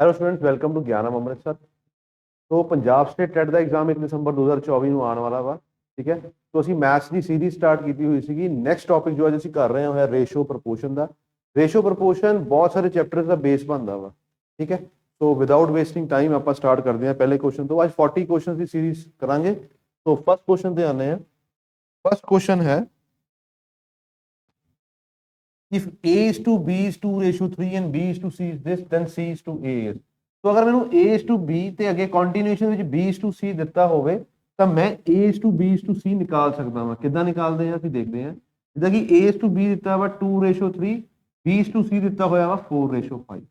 Hello students, welcome to ज्ञानम अमृतसर। तो Punjab state TET ਦਾ exam 1 ਦਸੰਬਰ 2024 ਨੂੰ ਆਉਣ ਵਾਲਾ ਵਾ। ਠੀਕ ਹੈ, तो ਅਸੀਂ ਮੈਥਸ ਦੀ ਸੀਰੀਜ਼ ਸਟਾਰਟ ਕੀਤੀ ਹੋਈ ਸੀਗੀ। ਨੈਕਸਟ ਟੌਪਿਕ ਜੋ ਅੱਜ ਅਸੀਂ ਕਰ ਰਹੇ ਹਾਂ ਹੋਇਆ ਰੇਸ਼ੋ ਪ੍ਰਪੋਰਸ਼ਨ ਦਾ। ਰੇਸ਼ੋ ਪ੍ਰਪੋਰਸ਼ਨ ਬਹੁਤ ਸਾਰੇ ਚੈਪਟਰਸ ਦਾ ਬੇਸ ਬਣਦਾ ਵਾ। ਠੀਕ ਹੈ, ਸੋ ਵਿਦਆਊਟ ਵੇਸਟਿੰਗ ਟਾਈਮ ਆਪਾਂ ਸਟਾਰਟ ਕਰਦੇ ਹਾਂ ਪਹਿਲੇ ਕੁਐਸਚਨ ਤੋਂ। ਅੱਜ 40 ਕੁਐਸਚਨਸ ਦੀ ਸੀਰੀਜ਼ ਕਰਾਂਗੇ। ਸੋ ਫਸਟ ਕੁਐਸਚਨ ਤੇ ਆਨੇ ਆ। फर्स्ट क्वेश्चन है, if a is to b is 2:3 and b is to c is this, then c is to a is। तो अगर मैंने a is to b ਤੇ ਅੱਗੇ ਕੰਟੀਨਿਊਏਸ਼ਨ ਵਿੱਚ b is to c ਦਿੱਤਾ ਹੋਵੇ ਤਾਂ ਮੈਂ a is to b is to c ਨਿਕਾਲ ਸਕਦਾ ਹਾਂ। ਕਿੱਦਾਂ ਨਿਕਾਲਦੇ ਆ ਅਸੀਂ ਦੇਖਦੇ ਹਾਂ। ਜਿੱਦਾਂ ਕਿ a is to b ਦਿੱਤਾ ਵਾ 2:3, b is to c ਦਿੱਤਾ ਹੋਇਆ ਵਾ 4:5।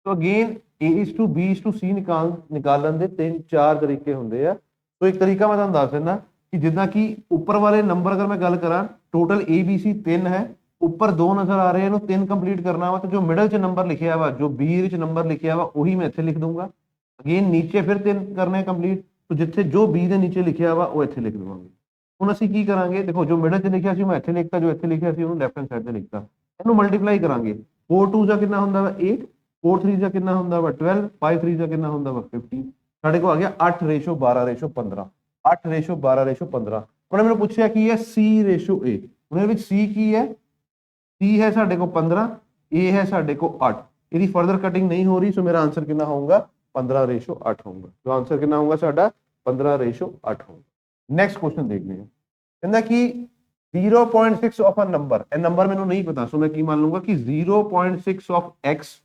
तो again a is to b is to c ਨਿਕਾਲਣ ਦੇ 3-4 ਤਰੀਕੇ ਹੁੰਦੇ ਆ। तो एक तरीका मैं ਤੁਹਾਨੂੰ ਦੱਸ ਦਿੰਦਾ कि जिदा कि उपर वाले नंबर अगर मैं गल करा, टोटल ए बी सी 3 है, उपर 2 नजर आ रहे हैं, 3 कंप्लीट करना वा। तो जो मिडल च नंबर लिखा हुआ, जो बी च नंबर लिखा हुआ, वही मैं इत्थे लिख दूंगा। अगेन नीचे फिर 3 करने कंप्लीट, तो जिथे जो बी के नीचे लिखा हुआ वो इत्थे लिख देवांगे। हुण असीं की करांगे, देखो जो मिडल च लिखा सी मैं इत्थे लिखता, जो इत्थे लिखा सी उहनूं लैफ्ट हैंड साइड ते लिखता। इहनूं मल्टीप्लाई करांगे। 4 2 जा कितना हुंदा वा 8, 4 3 जा कितना हुंदा वा 12, 5 3 जा कितना हुंदा वा 15। साडे कोल आ गया 8:12:15। 8:12:15। उन्होंने मैंने पूछा कि है C/A। उन्होंने C की है, C है साढ़े को 15, A है साढ़े को 8। यदि फर्दर कटिंग नहीं हो रही तो मेरा आंसर कितना होगा 15:8 होगा। तो आंसर कितना होगा साडा 15:8 होगा। नेक्स्ट क्वेश्चन देखते हैं। कहना कि 0.6 of a number, A number मैंने नहीं पता, सो मैं की मान लूंगा कि 0.6 of x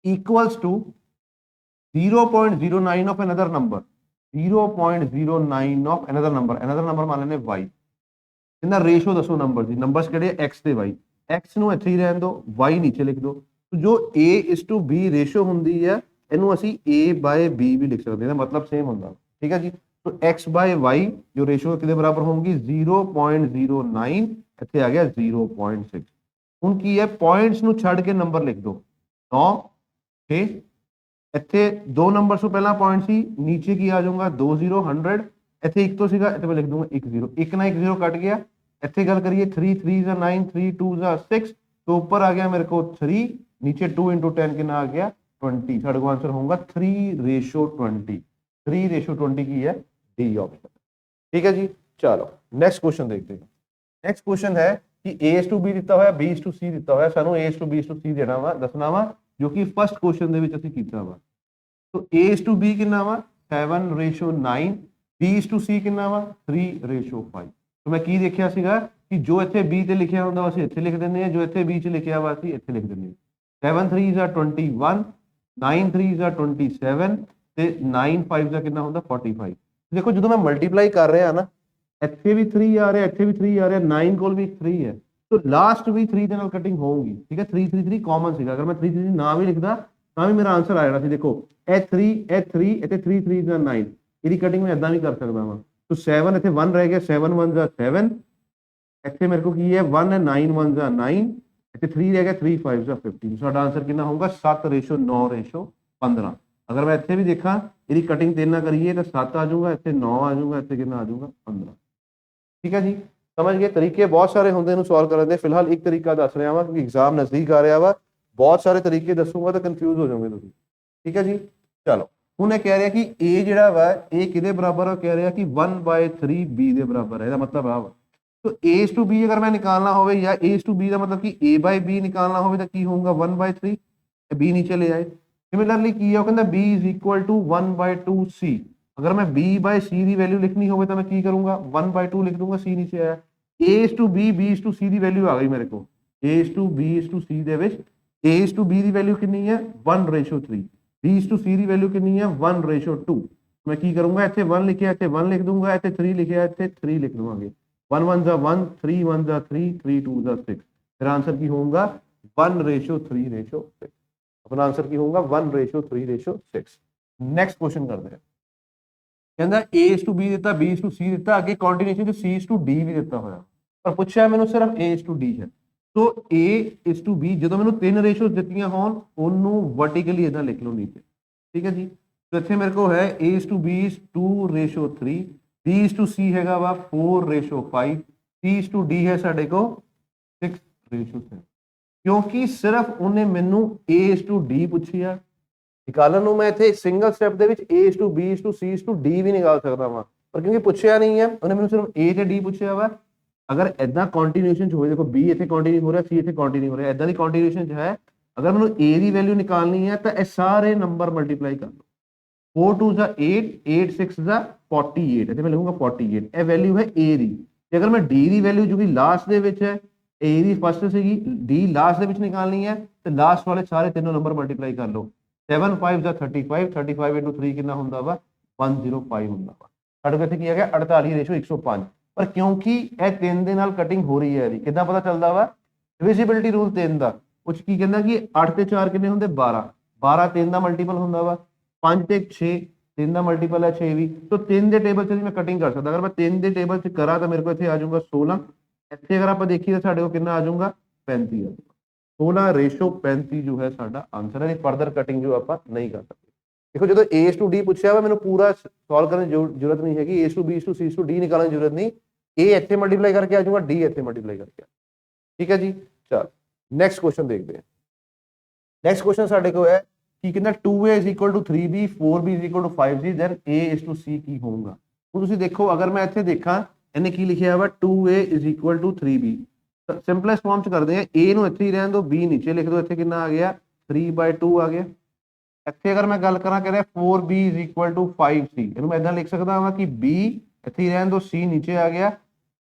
equals to 0.09 of another number. 0.09 of another number मान लेने y। कहना रेशो दसो नंबर दी, नंबर्स किहड़े x ते y। x ਨੂੰ ਇੱਥੇ ਹੀ ਰਹਿਣ ਦਿਓ, y नीचे लिख दो। तो जो a/b रेशो ਹੁੰਦੀ ਹੈ ਇਹਨੂੰ ਅਸੀਂ a/b भी लिख सकते हैं, मतलब सेम ਹੁੰਦਾ। ठीक है जी। तो x/y जो रेशो किहदे बराबर होगी 0.09, ਇੱਥੇ आ गया 0.6। ਹੁਣ ਕੀ ਹੈ, पॉइंट्स ਨੂੰ ਛੱਡ ਕੇ ਨੰਬਰ ਲਿਖ ਦੋ। 9 6 ਇੱਥੇ 2 ਨੰਬਰ ਤੋਂ ਪਹਿਲਾਂ ਪੁਆਇੰਟ ਸੀ, ਨੀਚੇ ਕੀ ਆ ਜਾਊਗਾ 20 100। ਇੱਥੇ 1 ਤੋਂ ਸੀਗਾ, ਇੱਥੇ ਮੈਂ ਲਿਖ ਦੂੰਗਾ 10। 1 ਨਾਲ 1 0 ਕੱਟ ਗਿਆ। ਇੱਥੇ ਗੱਲ ਕਰੀਏ 3 3 ਦਾ 9, 3 2 ਦਾ 6, तो ऊपर आ गया मेरे को 3, नीचे 2 × 10 कितना आ गया 20। साढ़े को आंसर होगा 3:20। 3:20 की है डी ऑप्शन। ठीक है जी, चलो नेक्स्ट क्वेश्चन देखते हैं। नेक्स्ट क्वेश्चन है कि A/B ਦਿੱਤਾ ਹੋਇਆ, B/C ਦਿੱਤਾ ਹੋਇਆ, ਸਾਨੂੰ A/B/C ਦੇਣਾ ਵਾ, ਦੱਸਣਾ ਵਾ, ਜੋ ਕਿ ਫਸਟ ਕੁਐਸਚਨ ਦੇ ਵਿੱਚ ਅਸੀਂ ਕੀਤਾ ਵਾ। तो A/B कितना वा 7:9, B/C कितना वा 3:5। तो मैं की देखिया सीगा कि जो इत्थे B ते लिखिया हुंदा ਅਸੀਂ ਇੱਥੇ ਲਿਖ ਦਿੰਦੇ ਆ, ਜੋ ਇੱਥੇ B ਚ ਲਿਖਿਆ ਵਾ ਅਸੀਂ ਇੱਥੇ ਲਿਖ ਦਿੰਦੇ ਆ। 7 3 is 21, 9 3 is 27 ਤੇ 9 5 ਦਾ ਕਿੰਨਾ ਹੁੰਦਾ 45। ਦੇਖੋ ਜਦੋਂ ਮੈਂ ਮਲਟੀਪਲਾਈ ਕਰ ਰਿਹਾ ਨਾ, ਇੱਥੇ ਵੀ 3 ਆ ਰਿਹਾ, ਇੱਥੇ ਵੀ 3 ਆ ਰਿਹਾ, 9 ਕੋਲ ਵੀ 3 ਹੈ, तो लास्ट भी 3 ਦੇ ਨਾਲ ਕਟਿੰਗ ਹੋਊਗੀ। ਠੀਕ ਹੈ, 3 3 3 ਕਾਮਨ ਸੀਗਾ। ਅਗਰ ਮੈਂ 3 3 ਨਾ ਵੀ ਲਿਖਦਾ ਤਾਂ ਵੀ ਮੇਰਾ ਆंसर ਆ ਜਾਣਾ ਸੀ। ਦੇਖੋ ਇਹ 3 ਇੱਥੇ 3 3 ਦਾ 9, ਇਹਦੀ ਕਟਿੰਗ ਮੈਂ ਇਦਾਂ ਵੀ ਕਰ ਸਕਦਾ ਹਾਂ। तो 7 ਇੱਥੇ 1 ਰਹਿ ਗਿਆ, 7 1 ਦਾ 7, ਇੱਥੇ ਮੇਰੇ ਕੋ ਕੀ ਹੈ 1 ਹੈ, 9 1 ਦਾ 9, ਇੱਥੇ 3 ਰਹਿ ਗਿਆ, 3 5 ਦਾ 15। ਸਾਡਾ ਆंसर ਕਿੰਨਾ ਹੋਊਗਾ 7:9:15। ਅਗਰ ਮੈਂ ਇੱਥੇ ਵੀ ਦੇਖਾਂ, ਇਹਦੀ ਕਟਿੰਗ 3 ਨਾਲ ਕਰੀਏ ਤਾਂ 7 ਆ ਜਾਊਗਾ, ਇੱਥੇ 9 ਆ ਜਾਊਗਾ, ਇੱਥੇ ਕਿੰਨਾ ਆ ਜਾਊਗਾ 15। ठीक है जी, समझ गए। तरीके बहुत सारे होंगे इन्हू सॉल्व करने दे। फिलहाल एक तरीका दस रहा वा क्योंकि एग्जाम नजदीक आ रहा वा। बहुत सारे तरीके दसूंगा तो कंफ्यूज हो जाओगे तुम। ठीक है जी, चलो ਹੁਣ ਇਹ ਕਹਿ ਰਿਹਾ ਕਿ a ਜਿਹੜਾ ਵਾ ਇਹ ਕਿਹਦੇ ਬਰਾਬਰ ਹੈ, ਕਹਿ ਰਿਹਾ ਕਿ 1/3 b ਦੇ ਬਰਾਬਰ ਹੈ। ਇਹਦਾ ਮਤਲਬ ਆ ਵਾ, तो A/B अगर मैं निकालना हो या A/B का मतलब कि A/B निकालना हो तो की होगा 1/3, b नीचे ले आए। सिमिलरली की है, कहता b = 1/2c। अगर मैं B/C की वैल्यू लिखनी हो तो मैं की करूंगा 1/2 लिख दूंगा, C नीचे आया। A/B B/C की वैल्यू आ गई मेरे को। A/B/C ਦੇ ਵਿੱਚ A/B ਦੀ वैल्यू कितनी है 1:3, B/C ਦੀ वैल्यू कितनी है 1:2। मैं की करूंगा, ਇੱਥੇ 1 ਲਿਖਿਆ, ਇੱਥੇ 1 ਲਿਖ ਦੂੰਗਾ, ਇੱਥੇ 3 ਲਿਖਿਆ, ਇੱਥੇ 3 ਲਿਖ ਦੂੰਗਾ। 1 1 ਦਾ 1, 3 1 ਦਾ 3, 3 2 ਦਾ 6। फिर आंसर की होगा 1:3:6। अपना आंसर की होगा 1:3:6। नेक्स्ट क्वेश्चन करते हैं। कहता A/B ਦਿੱਤਾ, B/C ਦਿੱਤਾ, ਅੱਗੇ ਕੰਟੀਨਿਊਏਸ਼ਨ ਚ C/D ਵੀ ਦਿੱਤਾ ਹੋਇਆ, ਪਰ ਪੁੱਛਿਆ ਮੈਨੂੰ ਸਿਰਫ A/D ਹੈ। ਸੋ A/B ਜਦੋਂ ਮੈਨੂੰ 3 ਰੇਸ਼ੋਸ ਦਿੱਤੀਆਂ ਹੋਣ ਉਹਨੂੰ ਵਰਟੀਕਲੀ ਇਦਾਂ ਲਿਖ ਲਓ ਨੀਚੇ। ਠੀਕ ਹੈ ਜੀ, तो ਇੱਥੇ ਮੇਰੇ ਕੋਲ ਹੈ A/B 2:3, B/C ਹੈਗਾ ਵਾ 4:5, C/D ਹੈ ਸਾਡੇ ਕੋਲ 6:3। ਕਿਉਂਕਿ ਸਿਰਫ ਉਹਨੇ ਮੈਨੂੰ A/D ਪੁੱਛਿਆ ਨਿਕਾਲਣ ਨੂੰ ਮੈਂ ਇੱਥੇ ਸਿੰਗਲ ਸਟੈਪ ਦੇ ਵਿੱਚ a is to b is to c is to d ਵੀ ਨਿਕਾਲ ਸਕਦਾ ਵਾਂ, ਪਰ ਕਿਉਂਕਿ ਪੁੱਛਿਆ ਨਹੀਂ ਹੈ ਉਹਨੇ ਮੈਨੂੰ ਸਿਰਫ a ਤੇ d ਪੁੱਛਿਆ ਵਾ। ਅਗਰ ਇਦਾਂ ਕੰਟੀਨਿਊਏਸ਼ਨ ਚ ਹੋਵੇ, ਦੇਖੋ b ਇੱਥੇ ਕੰਟੀਨਿਊ ਹੋ ਰਿਹਾ, c ਇੱਥੇ ਕੰਟੀਨਿਊ ਹੋ ਰਿਹਾ, ਇਦਾਂ ਦੀ ਕੰਟੀਨਿਊਏਸ਼ਨ ਚ ਹੈ, ਅਗਰ ਮੈਨੂੰ a ਦੀ ਵੈਲਿਊ ਨਿਕਾਲਣੀ ਹੈ ਤਾਂ ਇਹ ਸਾਰੇ ਨੰਬਰ ਮਲਟੀਪਲਾਈ ਕਰ ਲਓ। 4 2 ਦਾ 8, 8 6 ਦਾ 48, ਇੱਥੇ ਮੈਂ ਲਿਖੂੰਗਾ 48, ਇਹ ਵੈਲਿਊ ਹੈ a ਦੀ। ਤੇ ਅਗਰ ਮੈਂ d ਦੀ ਵੈਲਿਊ ਜੋ ਕਿ ਲਾਸਟ ਦੇ ਵਿੱਚ ਹੈ, a ਦੀ ਫਸਟ ਸੀਗੀ, d ਲਾਸਟ ਦੇ ਵਿੱਚ ਨਿਕਾਲਣੀ ਹੈ, ਤੇ ਲਾਸਟ ਵਾਲੇ ਸਾਰੇ ਤਿੰਨੋਂ ਨੰਬਰ ਮਲਟੀਪਲਾਈ ਕਰ ਲਓ। 7 5 ਦਾ 35, 35 into 3 ਕਿੰਨਾ ਹੁੰਦਾ ਵਾ 105 ਹੁੰਦਾ ਵਾ। ਸਾਡੇ ਕੋਲ ਇੱਥੇ ਕੀ ਆ ਗਿਆ 48:105। ਪਰ ਕਿਉਂਕਿ ਇਹ 3 ਦੇ ਨਾਲ ਕਟਿੰਗ ਹੋ ਰਹੀ ਹੈ ਇਹਦੀ, ਕਿੱਦਾਂ ਪਤਾ ਚੱਲਦਾ ਵਾ? ਡਿਵੀਜ਼ਿਬਿਲਟੀ ਰੂਲ 3 ਦਾ, ਉਹ 'ਚ ਕੀ ਕਹਿੰਦਾ ਕਿ 8 ਤੇ 4 ਕਿੰਨੇ ਹੁੰਦੇ 12, 12 3 ਦਾ ਮਲਟੀਪਲ ਹੁੰਦਾ ਵਾ, 5 ਤੇ 6 3 ਦਾ ਮਲਟੀਪਲ ਹੈ 6 ਵੀ। ਸੋ 3 ਦੇ ਟੇਬਲ 'ਚ ਮੈਂ ਕਟਿੰਗ ਕਰ ਸਕਦਾ। ਅਗਰ ਮੈਂ 3 ਦੇ ਟੇਬਲ 'ਚ ਕਰਾਂ ਤਾਂ ਮੇਰੇ ਕੋਲ ਇੱਥੇ ਆ ਜਾਊਗਾ 16, ਇੱਥੇ ਅਗਰ ਆਪਾਂ ਦੇਖੀਏ ਤਾਂ ਸਾਡੇ ਕੋਲ ਕਿੰਨਾ ਆ ਜਾਊਗਾ 35 ਆ ਜਾਊਗਾ। 16:35 ਜੋ ਹੈ ਸਾਡਾ ਆਨਸਰ ਹੈ। ਫਰਦਰ ਕਟਿੰਗ ਜੋ ਆਪਾਂ ਨਹੀਂ ਕਰ ਸਕਦੇ। ਦੇਖੋ ਜਦੋਂ a to d ਪੁੱਛਿਆ ਵਾ, ਮੈਨੂੰ ਪੂਰਾ ਸੋਲਵ ਕਰਨ ਦੀ ਜ਼ਰੂਰਤ ਨਹੀਂ ਹੈਗੀ, a to b to c to d ਨਿਕਾਲਣ ਦੀ ਜ਼ਰੂਰਤ ਨਹੀਂ, a ਇੱਥੇ ਮਲਟੀਪਲਾਈ ਕਰਕੇ ਆ ਜਾਊਗਾ, d ਇੱਥੇ ਮਲਟੀਪਲਾਈ ਕਰਕੇ। ਠੀਕ ਹੈ ਜੀ, ਚਲ ਨੈਕਸਟ ਕੁਐਸਚਨ ਦੇਖਦੇ ਹਾਂ। ਨੈਕਸਟ ਕੁਐਸਚਨ ਸਾਡੇ ਕੋਲ ਹੈ ਕੀ ਕਹਿੰਦਾ 2a is equal to 3b, 4b is equal to 5c, then a is to c ਕੀ ਹੋਊਗਾ। ਹੁਣ ਤੁਸੀਂ ਦੇਖੋ, ਅਗਰ ਮੈਂ ਇੱਥੇ ਦੇਖਾਂ ਇਹਨੇ ਕੀ ਲਿਖਿਆ ਵਾ 2a is equal to 3b, simplest form ਚ ਕਰਦੇ ਆ, a ਨੂੰ ਇੱਥੇ ਹੀ ਰਹਿਣ ਦਿਓ, b ਨੀਚੇ ਲਿਖ ਦਿਓ, ਇੱਥੇ ਕਿੰਨਾ ਆ ਗਿਆ 3/2 ਆ ਗਿਆ। ਇੱਥੇ ਅਗਰ ਮੈਂ ਗੱਲ ਕਰਾਂ, ਕਹਿੰਦਾ 4b is equal to 5c, ਇਹਨੂੰ ਮੈਂ ਇਦਾਂ ਲਿਖ ਸਕਦਾ ਹਾਂ ਕਿ b ਇੱਥੇ ਹੀ ਰਹਿਣ ਦਿਓ, c ਨੀਚੇ ਆ ਗਿਆ,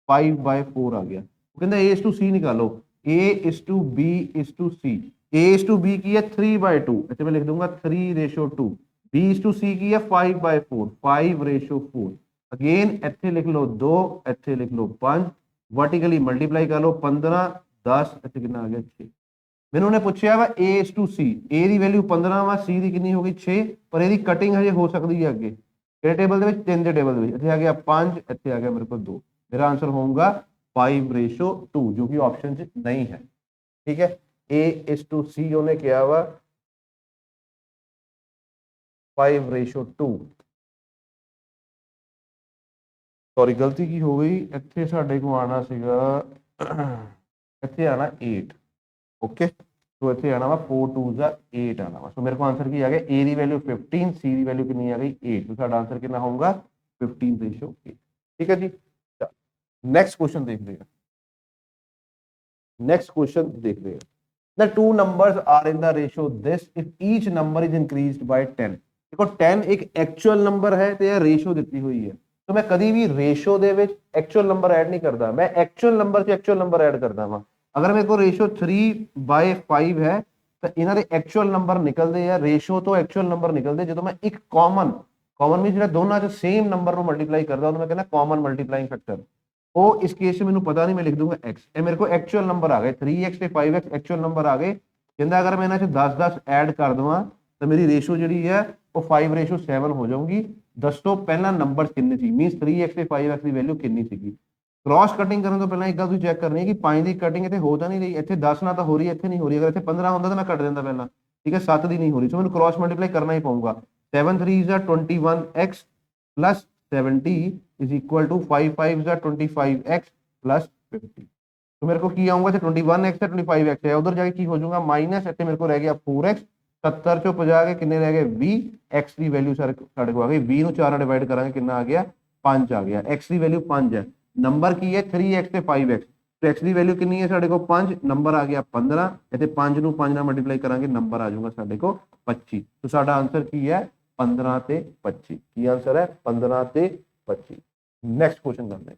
5/4 ਆ ਗਿਆ। ਉਹ ਕਹਿੰਦਾ a is to c ਨਿਕਾਲੋ, a is to b is to c, a is to b ਕੀ ਹੈ 3/2, ਇੱਥੇ ਮੈਂ ਲਿਖ ਦੂੰਗਾ 3:2, b is to c ਕੀ ਹੈ 5/4, 5:4। ਅਗੇਨ ਇੱਥੇ ਲਿਖ ਲਓ 2, ਇੱਥੇ ਲਿਖ ਲਓ 5, वर्टिकली मल्टीप्लाई कर लो 15, 10, ਇੱਥੇ ਕਿੰਨਾ ਆ ਗਿਆ 6। ਮੈਨੂੰ ਉਹਨੇ ਪੁੱਛਿਆ ਵਾ a is to c, a the value 15 ਵਾ, c ਦੀ ਕਿੰਨੀ ਹੋ ਗਈ 6, ਪਰ ਇਹਦੀ ਕਟਿੰਗ ਹਜੇ ਹੋ ਸਕਦੀ ਹੈ ਅੱਗੇ। ਕਿਹੜੇ ਟੇਬਲ ਦੇ ਵਿੱਚ? 3 ਦੇ ਟੇਬਲ ਦੇ ਵਿੱਚ। ਇੱਥੇ ਆ ਗਿਆ 5, ਇੱਥੇ ਆ ਗਿਆ ਮੇਰੇ ਕੋਲ 2, ਮੇਰਾ ਆਨਸਰ ਹੋਊਗਾ 5:2, ਜੋ ਕਿ ਆਪਸ਼ਨ 'ਚ ਨਹੀਂ ਹੈ। ਠੀਕ ਹੈ, a is to c ਉਹਨੇ ਕਿਹਾ ਵਾ 5:2। ਸੌਰੀ ਗਲਤੀ ਕੀ ਹੋ ਗਈ, ਇੱਥੇ ਸਾਡੇ ਕੋਲ ਆਣਾ ਸੀਗਾ, ਇੱਥੇ ਆਣਾ 8। ਓਕੇ, ਸੋ ਇੱਥੇ ਆਣਾ ਵਾ 4 2 ਦਾ 8 ਆਣਾ ਵਾ। ਸੋ ਮੇਰੇ ਕੋਲ ਆਨਸਰ ਕੀ ਆ ਗਿਆ, a the value 15, c the value ਕਿੰਨੀ ਆ ਗਈ 8, ਸੋ ਸਾਡਾ ਆਨਸਰ ਕਿੰਨਾ ਹੋਊਗਾ 15:8। ਠੀਕ ਹੈ ਜੀ, ਨੈਕਸਟ ਕੁਐਸਚਨ ਦੇਖਦੇ ਹਾਂ। ਨੈਕਸਟ ਕੁਐਸਚਨ ਦੇਖਦੇ ਹਾਂ। The two numbers are in the ratio this if each number is increased by 10। ਦੇਖੋ 10 ਇੱਕ ਐਕਚੁਅਲ ਨੰਬਰ ਹੈ ਤੇ ਇਹ ਰੇਸ਼ੋ ਦਿੱਤੀ ਹੋਈ ਹੈ। तो मैं कभी भी रेशो दे विच एक्चुअल नंबर ऐड नहीं करता, मैं एक्चुअल नंबर से एक्चुअल नंबर ऐड करता वा। अगर मेरे को रेशो 3/5 है तो इन्हां दे एक्चुअल नंबर निकलते हैं, रेशो तो एक्चुअल नंबर निकलते जो मैं एक कॉमन मीन जो दोनों च सेम नंबर को मल्टीप्लाई करता मैं कहना कॉमन मल्टीप्लाइंग फैक्टर। वो इस केस में मैंने पता नहीं, मैं लिख दूंगा x, ये मेरे को एक्चुअल नंबर आ गए 3x ਤੇ 5x एक्चुअल नंबर आ गए। कहता अगर मैं इन्हां च 10 ऐड कर देवां तो मेरी रेशो जी है वो 5:7 हो जाऊगी। दसो पहला नंबर किन्ने सी, मीनस 3x ਤੇ 5x ਦੀ ਵੈਲਿਊ ਕਿੰਨੀ ਸੀਗੀ। ਕ੍ਰਾਸ ਕਟਿੰਗ ਕਰਨ ਤੋਂ ਪਹਿਲਾਂ ਇੱਕ ਗੱਲ ਤੁਸੀਂ ਚੈੱਕ ਕਰਨੀ ਹੈ ਕਿ 5 ਦੀ ਕਟਿੰਗ ਇੱਥੇ ਹੋ ਤਾਂ ਨਹੀਂ ਰਹੀ, ਇੱਥੇ 10 ਨਾਲ ਤਾਂ ਹੋ ਰਹੀ ਹੈ, ਇੱਥੇ ਨਹੀਂ ਹੋ ਰਹੀ। ਅਗਰ ਇੱਥੇ 15 ਹੁੰਦਾ ਤਾਂ ਮੈਂ ਕੱਟ ਦਿੰਦਾ ਪਹਿਲਾਂ, ਠੀਕ ਹੈ, 7 ਦੀ ਨਹੀਂ ਹੋ ਰਹੀ, ਸੋ ਮੈਨੂੰ ਕ੍ਰਾਸ ਮਲਟੀਪਲਾਈ ਕਰਨਾ ਹੀ ਪਊਗਾ। 7 3 21x plus 70 is equal to 5 5 25x plus 50। तो मेरे को ਕੀ ਆਊਗਾ, ਇੱਥੇ 21x ਤੇ 25x ਹੈ, ਉਧਰ ਜਾ ਕੇ ਕੀ ਹੋ ਜਾਊਗਾ ਮਾਈਨਸ, ਇੱਥੇ ਮੇਰੇ ਕੋਲ ਰਹਿ ਗਿਆ 4x, 70 ਚੋਂ 50 ਕੇ ਕਿੰਨੇ ਰਹਿ ਗਏ 20, x ਦੀ ਵੈਲਿਊ ਸਾਡੇ ਕੋਲ ਆ ਗਈ 20 ਨੂੰ 4 ਨਾਲ ਡਿਵਾਈਡ ਕਰਾਂਗੇ ਕਿੰਨਾ ਆ ਗਿਆ 5 ਆ ਗਿਆ। x ਦੀ ਵੈਲਿਊ 5 ਹੈ, ਨੰਬਰ ਕੀ ਹੈ 3x ਤੇ 5x, ਤੇ x ਦੀ ਵੈਲਿਊ ਕਿੰਨੀ ਹੈ ਸਾਡੇ ਕੋਲ 5, ਨੰਬਰ ਆ ਗਿਆ 15, ਇੱਥੇ 5 ਨੂੰ 5 ਨਾਲ ਮਲਟੀਪਲਾਈ ਕਰਾਂਗੇ ਨੰਬਰ ਆ ਜਾਊਗਾ ਸਾਡੇ ਕੋਲ 25। तो ਸਾਡਾ ਆਨਸਰ ਕੀ ਹੈ 15 ਤੇ 25। ਕੀ ਆਨਸਰ ਹੈ 15 ਤੇ 25। ਨੈਕਸਟ ਕੁਐਸਚਨ ਕਰਦੇ ਹਾਂ।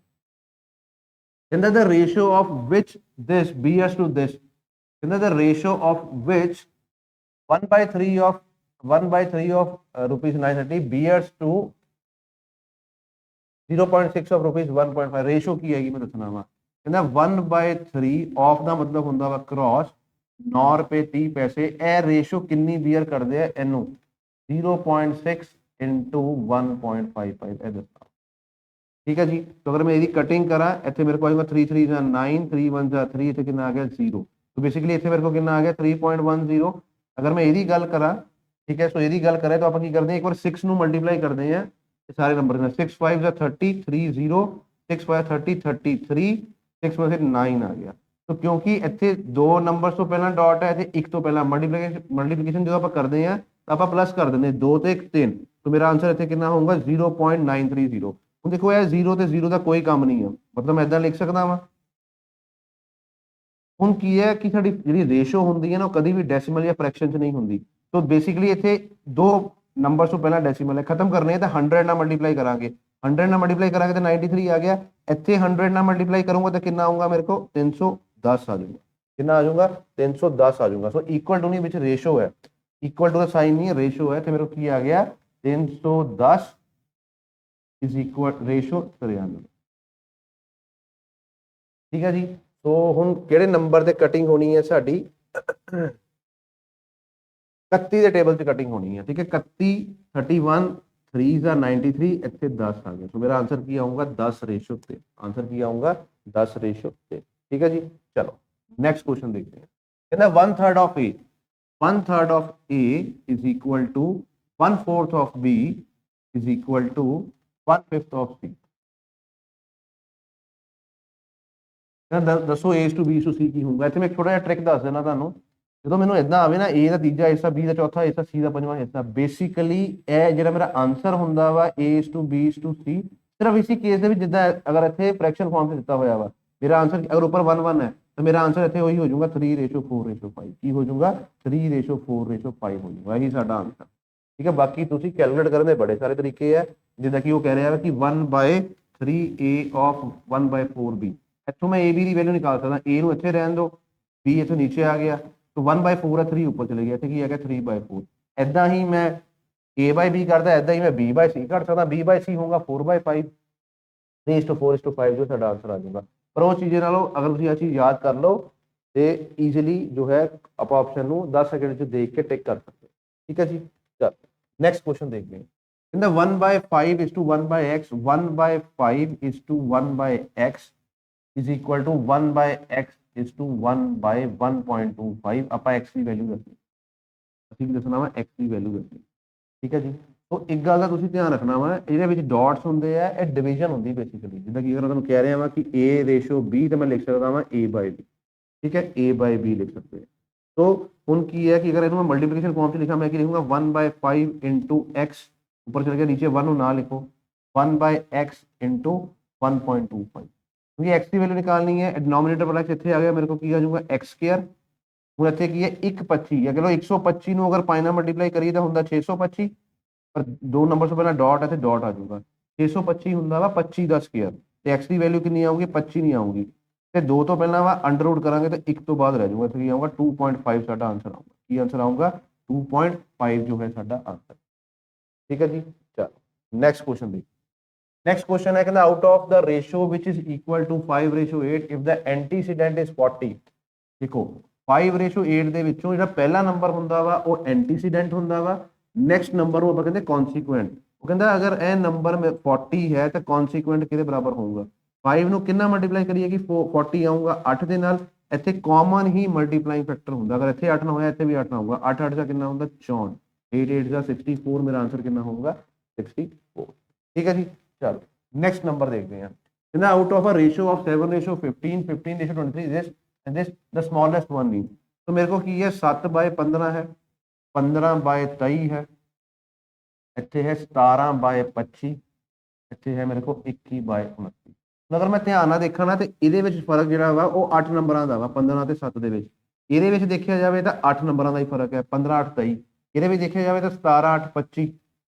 ਕਹਿੰਦਾ the ratio of which this bears to this, ਕਹਿੰਦਾ the ratio of which 1/3 of rupees 930 bears to 0.6 of rupees 1.5। Ratio की हैगी मैं दसना वा। कहना 1/3 ऑफ ਦਾ ਮਤਲਬ ਹੁੰਦਾ ਵਾ ਕ੍ਰਾਸ 9 ਰੁਪਏ 30 ਪੈਸੇ। ਇਹ ਰੇਸ਼ੋ ਕਿੰਨੀ ਬੀਅਰ ਕਰਦੇ ਆ ਇਹਨੂੰ 0.6 into 1.55 ਇਹ ਦੱਸਣਾ। ठीक है जी, तो अगर मैं ਇਹਦੀ ਕਟਿੰਗ ਕਰਾਂ ਇੱਥੇ ਮੇਰੇ ਕੋਲ ਆਏਗਾ 3 3 ਜਾਂ 9, 3 1 ਜਾਂ 3, ਇੱਥੇ ਕਿੰਨਾ ਆ ਗਿਆ 0। तो बेसिकली ਇੱਥੇ ਮੇਰੇ ਕੋਲ ਕਿੰਨਾ ਆ ਗਿਆ 3.10। अगर मैं ਇਹਦੀ ਗੱਲ ਕਰਾਂ, ठीक है, सो ਇਹਦੀ ਗੱਲ ਕਰੇ तो ਆਪਾਂ ਕੀ ਕਰਦੇ ਹਾਂ ਇੱਕ ਵਾਰ 6 ਨੂੰ ਮਲਟੀਪਲਾਈ ਕਰਦੇ ਹਾਂ सारे नंबर 6 5 ਜਾਂ 30 30, 6 5 30 33, 6 5 9 आ गया। तो क्योंकि ਇੱਥੇ ਦੋ ਨੰਬਰ ਤੋਂ ਪਹਿਲਾਂ ਡਾਟ ਹੈ ਤੇ ਇੱਕ ਤੋਂ ਪਹਿਲਾਂ ਮਲਟੀਪਲੀਕੇਸ਼ਨ ਜਦੋਂ ਆਪਾਂ ਕਰਦੇ ਹਾਂ ਤਾਂ ਆਪਾਂ ਪਲੱਸ ਕਰ ਦਿੰਦੇ 2 ਤੇ 1 3, तो मेरा आंसर ਇੱਥੇ ਕਿੰਨਾ ਹੋਊਗਾ 0.930। ਹੁਣ ਦੇਖੋ ਇਹ 0 ਤੇ 0 ਦਾ ਕੋਈ ਕੰਮ ਨਹੀਂ ਆ, ਮਤਲਬ ਮੈਂ ਇਦਾਂ ਲਿਖ ਸਕਦਾ ਵਾਂ। ਹੁਣ ਕੀ ਹੈ ਕਿ ਸਾਡੀ ਜਿਹੜੀ ਰੇਸ਼ੋ ਹੁੰਦੀ ਹੈ ਨਾ ਉਹ ਕਦੀ ਵੀ ਡੈਸੀਮਲ ਜਾਂ ਫ੍ਰੈਕਸ਼ਨ 'ਚ ਨਹੀਂ ਹੁੰਦੀ। तो बेसिकली ਇੱਥੇ ਦੋ ਨੰਬਰ ਤੋਂ ਪਹਿਲਾਂ ਡੈਸੀਮਲ ਹੈ, ਖਤਮ ਕਰਨੇ ਤਾਂ 100 ਨਾਲ ਮਲਟੀਪਲਾਈ ਕਰਾਂਗੇ, 100 ਨਾਲ ਮਲਟੀਪਲਾਈ ਕਰਾਂਗੇ ਤਾਂ 93 ਆ ਗਿਆ। ਇੱਥੇ 100 ਨਾਲ ਮਲਟੀਪਲਾਈ ਕਰੂੰਗਾ ਤਾਂ ਕਿੰਨਾ ਆਊਗਾ ਮੇਰੇ ਕੋਲ 310 ਆ ਜਾਊਗਾ। ਕਿੰਨਾ ਆ ਜਾਊਗਾ 310 ਆ ਜਾਊਗਾ। ਸੋ ਇਕੁਅਲ ਟੂ ਨਹੀਂ ਵਿੱਚ ਰੇਸ਼ੋ ਹੈ, ਇਕੁਅਲ ਟੂ ਦਾ ਸਾਈਨ ਨਹੀਂ ਹੈ, ਰੇਸ਼ੋ ਹੈ। ਤੇ ਮੇਰੇ ਕੋਲ ਕੀ ਆ ਗਿਆ 310 इज इक्वल रेशो 93। ठीक है जी। सो हुण किहड़े नंबर ते कटिंग होनी है साडी 31 ਦੇ ਟੇਬਲ 'ਚ ਕਟਿੰਗ ਹੋਣੀ ਹੈ। ਠੀਕ ਹੈ 31 31 3 ਦਾ 93 ਇੱਥੇ 10 ਆ ਗਿਆ। ਸੋ ਮੇਰਾ ਆਨਸਰ ਕੀ ਆਊਗਾ 10 ਰੇਸ਼ੋ ਤੇ, ਆਨਸਰ ਕੀ ਆਊਗਾ 10 ਰੇਸ਼ੋ ਤੇ। ठीक है जी। चलो नेक्स्ट क्वेश्चन देखते हैं। कहना 1/3 of A, 1/3 of A is equal to 1/4 of B is equal to 1/5 of C. दसो A to B to C की होगा। इतने मैं थोड़ा जिहा ट्रिक दस देना तुहानू। ਜਦੋਂ ਮੈਨੂੰ ਇਦਾਂ ਆਵੇ ਨਾ a ਦਾ ਤੀਜਾ ਹਿੱਸਾ, b ਦਾ ਚੌਥਾ ਹਿੱਸਾ, c ਦਾ ਪੰਜਵਾਂ ਹਿੱਸਾ, ਬੇਸਿਕਲੀ ਇਹ ਜਿਹੜਾ ਮੇਰਾ ਆਨਸਰ ਹੁੰਦਾ ਵਾ a to b to c, ਸਿਰਫ ਇਸੇ ਕੇਸ ਦੇ ਵਿੱਚ ਜਿੱਦਾਂ ਅਗਰ ਇੱਥੇ ਫ੍ਰੈਕਸ਼ਨ ਫਾਰਮ 'ਚ ਦਿੱਤਾ ਹੋਇਆ ਵਾ ਮੇਰਾ ਆਨਸਰ, ਅਗਰ ਉੱਪਰ 1 1 ਹੈ ਤਾਂ ਮੇਰਾ ਆਨਸਰ ਇੱਥੇ ਉਹੀ ਹੋ ਜਾਊਗਾ 3:4:5। ਕੀ ਹੋ ਜਾਊਗਾ 3:4:5 ਹੋ ਜਾਊਗਾ, ਇਹੀ ਸਾਡਾ ਆਨਸਰ। ਠੀਕ ਹੈ। ਬਾਕੀ ਤੁਸੀਂ ਕੈਲਕੂਲੇਟ ਕਰਨ ਦੇ ਬੜੇ ਸਾਰੇ ਤਰੀਕੇ ਹੈ, ਜਿੱਦਾਂ ਕਿ ਉਹ ਕਹਿ ਰਿਹਾ ਹੈ ਕਿ 1/3a of 1/4b। ਇੱਥੋਂ ਮੈਂ a b ਦੀ ਵੈਲਿਊ ਨਿਕਾਲ ਸਕਦਾ, a ਨੂੰ ਇੱਥੇ ਰਹਿਣ ਦਿਓ, b ਇੱਥੋਂ ਨੀਚੇ ਆ ਗਿਆ, तो 1/4 है, 3 ऊपर चले गया, ठीक है 3/4। ऐदा ही मैं a/b करता, ऐदा ही मैं b/c कर सकता, b/c होगा 4/5, 3:4:5 जो साडा आंसर आ जाएगा। पर वो चीज़ें नालों अगर तुसीं आ चीज़ याद कर लो तो ईजिली जो है आप ऑप्शन नूं 10 सेकंड च देख के टिक कर सकते। ठीक है जी। चल नेक्स्ट क्वेश्चन देखते हैं। कहता 1/5 is to 1/x, 1/5 is to 1/x is equal to 1/x is to 1/1.25। ਆਪਾਂ x ਦੀ ਵੈਲਿਊ ਦੱਸਣੀ, ਅਸੀਂ ਵੀ ਦੱਸਣਾ ਵਾ x ਦੀ ਵੈਲਿਊ ਦੱਸਣੀ। ਠੀਕ ਹੈ ਜੀ। ਸੋ ਇੱਕ ਗੱਲ ਦਾ ਤੁਸੀਂ ਧਿਆਨ ਰੱਖਣਾ ਵਾ, ਇਹਦੇ ਵਿੱਚ ਡਾਟਸ ਹੁੰਦੇ ਆ, ਇਹ ਡਿਵੀਜ਼ਨ ਹੁੰਦੀ ਬੇਸਿਕਲੀ। ਜਿੱਦਾਂ ਕਿ ਅਗਰ ਮੈਂ ਤੁਹਾਨੂੰ ਕਹਿ ਰਿਹਾ ਵਾਂ ਕਿ a/b ਤਾਂ ਮੈਂ ਲਿਖ ਸਕਦਾ ਵਾਂ a/b। ਠੀਕ ਹੈ a/b ਲਿਖ ਸਕਦੇ ਹਾਂ। ਸੋ ਹੁਣ ਕੀ ਹੈ ਕਿ ਅਗਰ ਇਹਨੂੰ ਮੈਂ ਮਲਟੀਪਲੀਕੇਸ਼ਨ ਫਾਰਮ 'ਚ ਲਿਖਾਂ, ਮੈਂ ਕੀ ਲਿਖੂੰਗਾ 1/5 into x, ਉੱਪਰ ਚਲ ਗਿਆ ਨੀਚੇ 1 ਨੂੰ ਨਾ ਲਿਖੋ, 1/x into 1.25। क्योंकि x की वैल्यू निकालनी है, डिनोमिनेटर वाला इतने आ गया, मेरे को की आ जाऊंगा x²। हूँ इतने की है 125 है, चलो 125 ਨੂੰ अगर 5 ਨਾਲ ਮਲਟੀਪਲਾਈ ਕਰੀਏ ਤਾਂ ਹੁੰਦਾ 625, ਪਰ ਦੋ ਨੰਬਰ ਤੋਂ ਪਹਿਲਾਂ ਡਾਟ ਹੈ ਤੇ ਡਾਟ ਆ ਜਾਊਗਾ। 625 ਹੁੰਦਾ ਵਾ 25 ਦਾ ਸਕੁਅਰ, ਤੇ x ਦੀ ਵੈਲਿਊ ਕਿੰਨੀ ਆਊਗੀ 25 ਨਹੀਂ ਆਊਗੀ, ਤੇ 2 ਤੋਂ ਪਹਿਲਾਂ ਵਾ ਅੰਡਰ ਰੂਟ ਕਰਾਂਗੇ ਤਾਂ 1 ਤੋਂ ਬਾਅਦ ਰਹਿ ਜਾਊਗਾ, ਇੱਥੇ ਕੀ ਆਊਗਾ 2.5 ਸਾਡਾ ਆਨਸਰ ਆਊਗਾ। ਕੀ ਆਨਸਰ ਆਊਗਾ 2.5 ਜੋ ਹੈ ਸਾਡਾ ਆਨਸਰ। ਠੀਕ ਹੈ ਜੀ। ਚਲੋ ਨੈਕਸਟ ਕੁਐਸਚਨ ਦੇਖੋ। नेक्स्ट क्वेश्चन है कहना out of the ratio which is equal to 5:8 if the antecedent is 40। देखो 5:8 ਦੇ ਵਿੱਚੋਂ ਜਿਹੜਾ ਪਹਿਲਾ ਨੰਬਰ ਹੁੰਦਾ ਵਾ ਉਹ ਐਂਟੀਸੀਡੈਂਟ ਹੁੰਦਾ ਵਾ, ਨੈਕਸਟ ਨੰਬਰ ਨੂੰ ਆਪਾਂ ਕਹਿੰਦੇ ਕਨਸੀਕੁਐਂਟ। ਉਹ ਕਹਿੰਦਾ ਅਗਰ ਇਹ ਨੰਬਰ 40 ਹੈ ਤਾਂ ਕਨਸੀਕੁਐਂਟ ਕਿਹਦੇ ਬਰਾਬਰ ਹੋਊਗਾ। 5 ਨੂੰ ਕਿੰਨਾ ਮਲਟੀਪਲਾਈ ਕਰੀਏ ਕਿ 40 ਆਊਗਾ 8 ਦੇ ਨਾਲ, ਇੱਥੇ ਕਾਮਨ ਹੀ ਮਲਟੀਪਲਾਈਂਗ ਫੈਕਟਰ ਹੁੰਦਾ, ਅਗਰ ਇੱਥੇ 8 ਨਾ ਹੋਇਆ ਇੱਥੇ ਵੀ 8 ਨਾ ਹੋਊਗਾ, 8 8 ਦਾ ਕਿੰਨਾ ਹੁੰਦਾ 64, 8 8 ਦਾ 64, ਮੇਰਾ ਆਨਸਰ ਕਿੰਨਾ ਹੋਊਗਾ 64। ਠੀਕ ਹੈ ਜੀ। चलो नेक्स्ट नंबर देखते हैं। Out of a ratio of 7:15, 15:23 this the smallest one mean. तो मेरे को की है 7/15 है, 15/23 है, इतने है 17/25, इतने है मेरे को 21/29। अगर मैं ध्यान ਨਾਲ देखा ना तो ये फर्क ਜਿਹੜਾ ਵਾ ਉਹ 8 ਨੰਬਰਾਂ ਦਾ ਵਾ, 15 ਤੇ 7 ਦੇ ਵਿੱਚ। ਇਹਦੇ ਵਿੱਚ ਦੇਖਿਆ ਜਾਵੇ ਤਾਂ 8 ਨੰਬਰਾਂ ਦਾ ਹੀ ਫਰਕ ਹੈ, 15 8 23। ਇਹਦੇ ਵਿੱਚ ਦੇਖਿਆ ਜਾਵੇ ਤਾਂ 17 8 25,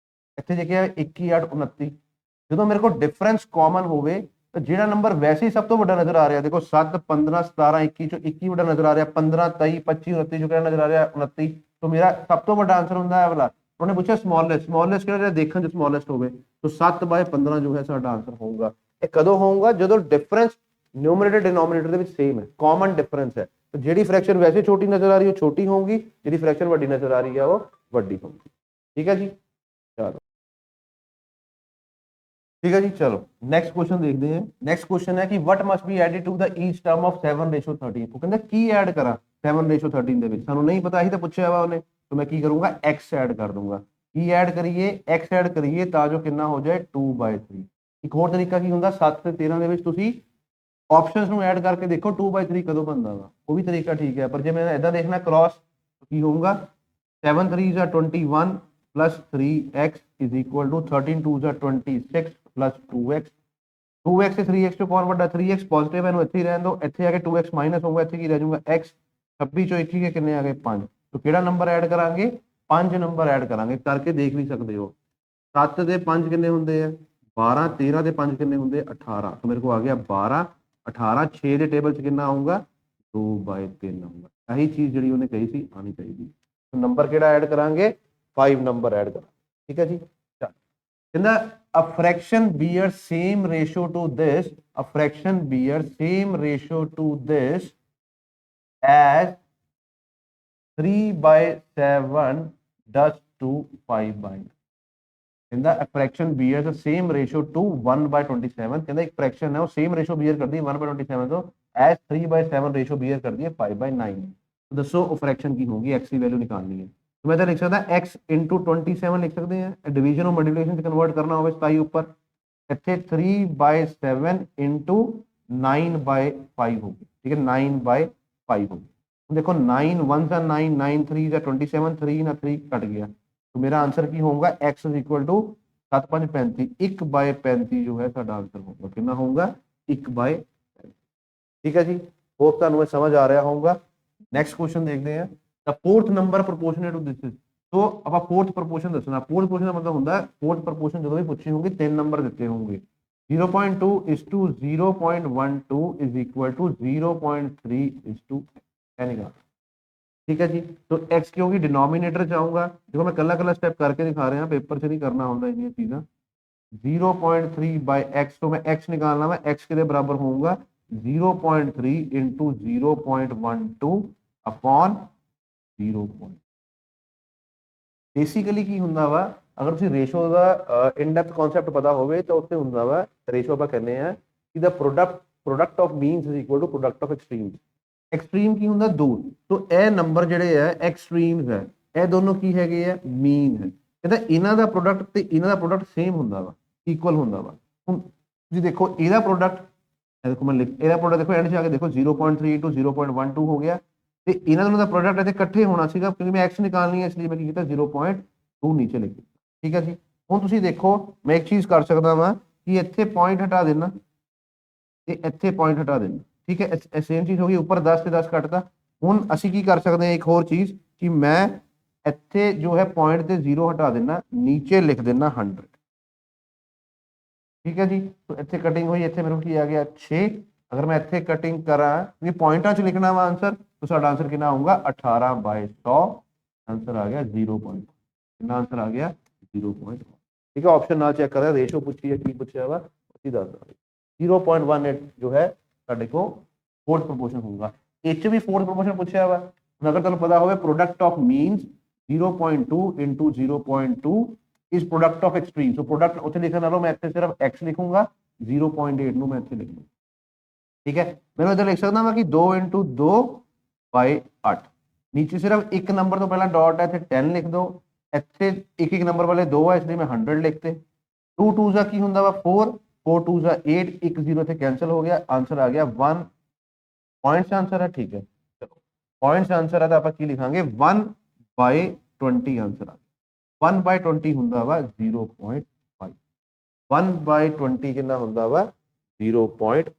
ਇੱਥੇ ਦੇਖਿਆ 21 8 29। ਜਦੋਂ ਮੇਰੇ ਕੋਲ ਡਿਫਰੈਂਸ ਕਾਮਨ ਹੋਵੇ ਤਾਂ ਜਿਹੜਾ ਨੰਬਰ ਵੈਸੇ ਹੀ ਸਭ ਤੋਂ ਵੱਡਾ ਨਜ਼ਰ ਆ ਰਿਹਾ, ਦੇਖੋ 7 15 17 21 ਚੋਂ 21 ਵੱਡਾ ਨਜ਼ਰ ਆ ਰਿਹਾ, 15 23 25 29 ਚੋਂ ਕਿਹੜਾ ਨਜ਼ਰ ਆ ਰਿਹਾ 29। तो मेरा सब तो बड़ा आंसर होता है वाला। उन्होंने पूछा स्मॉलेस्ट, स्मॉलेस्ट किहड़ा देखने जो स्मॉलेस्ट होवे, तो 7/15 जो है साडा आंसर होगा। ये कदों होगा जदों डिफरेंस न्यूमरेटर डिनोमिनेटर दे विच सेम है, कॉमन डिफरेंस है। तो जिहड़ी फ्रैक्शन वैसे छोटी नजर आ रही है वो छोटी होगी, जिहड़ी फ्रैक्शन वड्डी नजर आ रही है वो वड्डी होगी। ठीक है जी। चलो ठीक है जी। चलो नेक्स्ट क्वेश्चन देखते हैं। नेक्स्ट क्वेश्चन है कि what must be added to the each term of 7:13। वो कहंदा की ऐड करा 7:13 ਦੇ ਵਿੱਚ, ਸਾਨੂੰ ਨਹੀਂ ਪਤਾ ਹੀ ਤਾਂ ਪੁੱਛਿਆ ਵਾ ਉਹਨੇ, तो मैं की करूंगा x ऐड कर दूंगा। की ऐड करिए x ऐड करिए ਤਾਂ ਜੋ ਕਿੰਨਾ ਹੋ ਜਾਏ 2/3। ਇੱਕ ਹੋਰ ਤਰੀਕਾ ਕੀ ਹੁੰਦਾ 7 ਤੇ 13 ਦੇ ਵਿੱਚ ਤੁਸੀਂ ਆਪਸ਼ਨਸ ਨੂੰ ਐਡ ਕਰਕੇ ਦੇਖੋ 2/3 ਕਦੋਂ ਬਣਦਾ ਵਾ, ਉਹ ਵੀ ਤਰੀਕਾ ਠੀਕ ਹੈ। ਪਰ ਜੇ ਮੈਂ ਇਦਾਂ ਦੇਖਣਾ ਕ੍ਰਾਸ ਕੀ ਹੋਊਗਾ 7 3s are 21 plus 3x is equal to 13 2s are 26 plus 2x 2x से 3x ਤੋਂ ਕੌਣ ਵੱਡਾ 3x ਪੋਜ਼ਿਟਿਵ ਹੈ ਇਹਨੂੰ ਇੱਥੇ ਹੀ ਰਹਿਣ ਦਿਓ ਇੱਥੇ ਆ ਕੇ 2x ਮਾਈਨਸ ਹੋਊਗਾ ਇੱਥੇ ਕੀ ਰਹਿ ਜਾਊਗਾ x 26 ਚੋਂ 21 ਕੇ ਕਿੰਨੇ ਆ ਗਏ 5 तो ਕਿਹੜਾ ਨੰਬਰ ਐਡ ਕਰਾਂਗੇ 5 ਨੰਬਰ ਐਡ ਕਰਾਂਗੇ ਕਰਕੇ ਦੇਖ ਵੀ ਸਕਦੇ ਹੋ 7 ਦੇ 5 ਕਿੰਨੇ ਹੁੰਦੇ ਆ 12 13 ਦੇ 5 ਕਿੰਨੇ ਹੁੰਦੇ 18 तो मेरे को आ गया 12 18 6 ਦੇ ਟੇਬਲ 'ਚ ਕਿੰਨਾ ਆਊਗਾ 2/3 ਨੰਬਰ ਇਹੀ ਚੀਜ਼ ਜਿਹੜੀ ਉਹਨੇ ਕਹੀ ਸੀ ਆਣੀ ਚਾਹੀਦੀ तो ਨੰਬਰ ਕਿਹੜਾ ਐਡ ਕਰਾਂਗੇ 5 ਨੰਬਰ ਐਡ ਕਰਾਂਗੇ ਠੀਕ ਹੈ ਜੀ ਕਹਿੰਦਾ a fraction bear same ratio to this a fraction bear same ratio to this as 3/7 does to 5/9 ਕਹਿੰਦਾ a fraction bears the same ratio to 1/27 ਕਹਿੰਦਾ ਇੱਕ fraction ਹੈ ਉਹ same ratio bear ਕਰਦੀ ਹੈ 1/27 ਤੋਂ as 3/7 ratio bear ਕਰਦੀ ਹੈ 5/9 तो ਦੱਸੋ ਉਹ fraction ਕੀ ਹੋਗੀ x ਦੀ ਵੈਲਿਊ ਨਿਕਾਲਣੀ ਹੈ तो मैं तो लिख सकता x into 27 लिख सकते हैं डिवीजन और मल्टीप्लिकेशन से कन्वर्ट करना होगा 27 ऊपर ਇੱਥੇ 3/7 into 9/5 होगी ठीक है 9/5 होगी देखो 9 1 सा 9 9 3 सा 27 3 ना 3 कट गया तो मेरा आंसर की होगा x इज इक्वल टू 7 5 35 1/35 जो है साडा आंसर होगा कितना होगा 1/35 ठीक है जी होप ਤੁਹਾਨੂੰ समझ आ रहा होगा नेक्स्ट क्वेश्चन देखते हैं the fourth number proportionate to this is तो ਆਪਾਂ fourth proportion ਦੱਸਣਾ fourth proportion ਦਾ ਮਤਲਬ ਹੁੰਦਾ fourth proportion ਜਦੋਂ ਵੀ ਪੁੱਛੀ ਹੋਊਗੀ ਤਿੰਨ ਨੰਬਰ ਦਿੱਤੇ ਹੋਣਗੇ 0.2 is to 0.12 is equal to 0.3 is to एनिगा ठीक है जी तो x क्योंकि डिनोमिनेटर चाहूंगा देखो मैं कल्ला कल्ला स्टेप करके दिखा रहे हैं पेपर से नहीं करना होता ये चीज़ 0.3/x तो मैं x निकालना मैं x के बराबर होऊंगा 0.3 into 0.12 अपॉन 0 बेसिकली ਕੀ ਹੁੰਦਾ ਵਾ ਅਗਰ ਤੁਸੀਂ ratio the in depth concept ਪਤਾ ਹੋਵੇ ਤਾਂ ਉੱਥੇ ਹੁੰਦਾ ਵਾ ਰੇਸ਼ੋ ਆਪਾਂ ਕਹਿੰਦੇ ਆ ਕਿ the product of means is equal to product of extremes extreme ਕੀ ਹੁੰਦਾ ਦੋ ਤੋਂ ਇਹ ਨੰਬਰ ਜਿਹੜੇ ਆ ਐਕਸਟ੍ਰੀਮਸ ਹੈ ਇਹ ਦੋਨੋਂ ਕੀ ਹੈਗੇ ਆ ਮੀਨ ਹੈ ਕਹਿੰਦਾ ਇਹਨਾਂ ਦਾ ਪ੍ਰੋਡਕਟ ਤੇ ਇਹਨਾਂ ਦਾ ਪ੍ਰੋਡਕਟ ਸੇਮ ਹੁੰਦਾ ਵਾ ਇਕੁਅਲ ਹੁੰਦਾ ਵਾ ਹੁਣ ਤੁਸੀਂ ਦੇਖੋ ਇਹਦਾ ਪ੍ਰੋਡਕਟ ਇਹ ਦੇਖੋ ਮੈਂ ਇਹਦਾ ਪ੍ਰੋਡਕਟ ਦੇਖੋ ਐਂਡ 'ਚ ਆ ਕੇ ਦੇਖੋ 0.3 to 0.12 ਹੋ ਗਿਆ ਤੇ ਇਹਨਾਂ ਦੋਨਾਂ ਦਾ ਪ੍ਰੋਡਕਟ ਇੱਥੇ ਇਕੱਠੇ ਹੋਣਾ ਸੀਗਾ ਕਿਉਂਕਿ ਮੈਂ x ਨਿਕਾਲਣੀ ਹੈ ਇਸ ਲਈ ਮੈਂ ਕੀ ਕੀਤਾ 0.2 ਨੀਚੇ ਲਿਖ ਦਿੱਤਾ ਠੀਕ ਹੈ ਜੀ ਹੁਣ ਤੁਸੀਂ ਦੇਖੋ ਮੈਂ ਇੱਕ ਚੀਜ਼ ਕਰ ਸਕਦਾ ਵਾਂ ਕਿ ਇੱਥੇ ਪੁਆਇੰਟ ਹਟਾ ਦੇਣਾ ਤੇ ਇੱਥੇ ਪੁਆਇੰਟ ਹਟਾ ਦੇਣਾ ਠੀਕ ਹੈ ਸੇਮ ਚੀਜ਼ ਹੋ ਗਈ ਉੱਪਰ 10 ਤੇ 10 ਕੱਟਦਾ ਹੁਣ ਅਸੀਂ ਕੀ ਕਰ ਸਕਦੇ ਹਾਂ ਇੱਕ ਹੋਰ ਚੀਜ਼ ਕਿ ਮੈਂ ਇੱਥੇ ਜੋ ਹੈ ਪੁਆਇੰਟ ਤੇ 0 ਹਟਾ ਦੇਣਾ ਨੀਚੇ ਲਿਖ ਦੇਣਾ 100 ਠੀਕ ਹੈ ਜੀ तो ਇੱਥੇ ਕਟਿੰਗ ਹੋਈ ਇੱਥੇ ਮੇਰੇ ਕੀ ਆ ਗਿਆ 6 अगर मैं इतने कटिंग करा ये पॉइंटा च लिखना वा आंसर तो साडा आंसर कितना आऊगा 18/100 आंसर आ गया 0 पॉइंट कितना आंसर आ गया 0 पॉइंट ठीक है ऑप्शन ना चेक करें रेशो पूछी है की पूछा वा उसी दस 0.18 जो है साडे को फोर्थ प्रोपोर्शन होगा एच भी फोर्थ प्रोपोर्शन पूछा हुआ अगर तुहानू पता होवे product of means 0.2 into 0.2 is product of extreme so product उत्थे लिखने नालों मैं इत्थे सिर्फ x लिखूंगा 0.8 नु मैं इत्थे लिखूंगा ठीक है मैं इधर लिख सकता कि 2 into 2/8 नीचे सिर्फ एक नंबर तो पहला डॉट है 10 लिख दो इतने एक एक नंबर वाले दो है इसलिए मैं 100 लिखते 2 2 का की होंगे 4 4 2 का 8 एक 0 से कैंसिल हो गया आंसर आ गया 1 पॉइंट से आंसर है ठीक है चलो पॉइंट से आंसर है तो आप की लिखांगे 1/20 आंसर आ गया 1/20 होंगे वा 0.5 1/20 कितना होंगे वा 0.5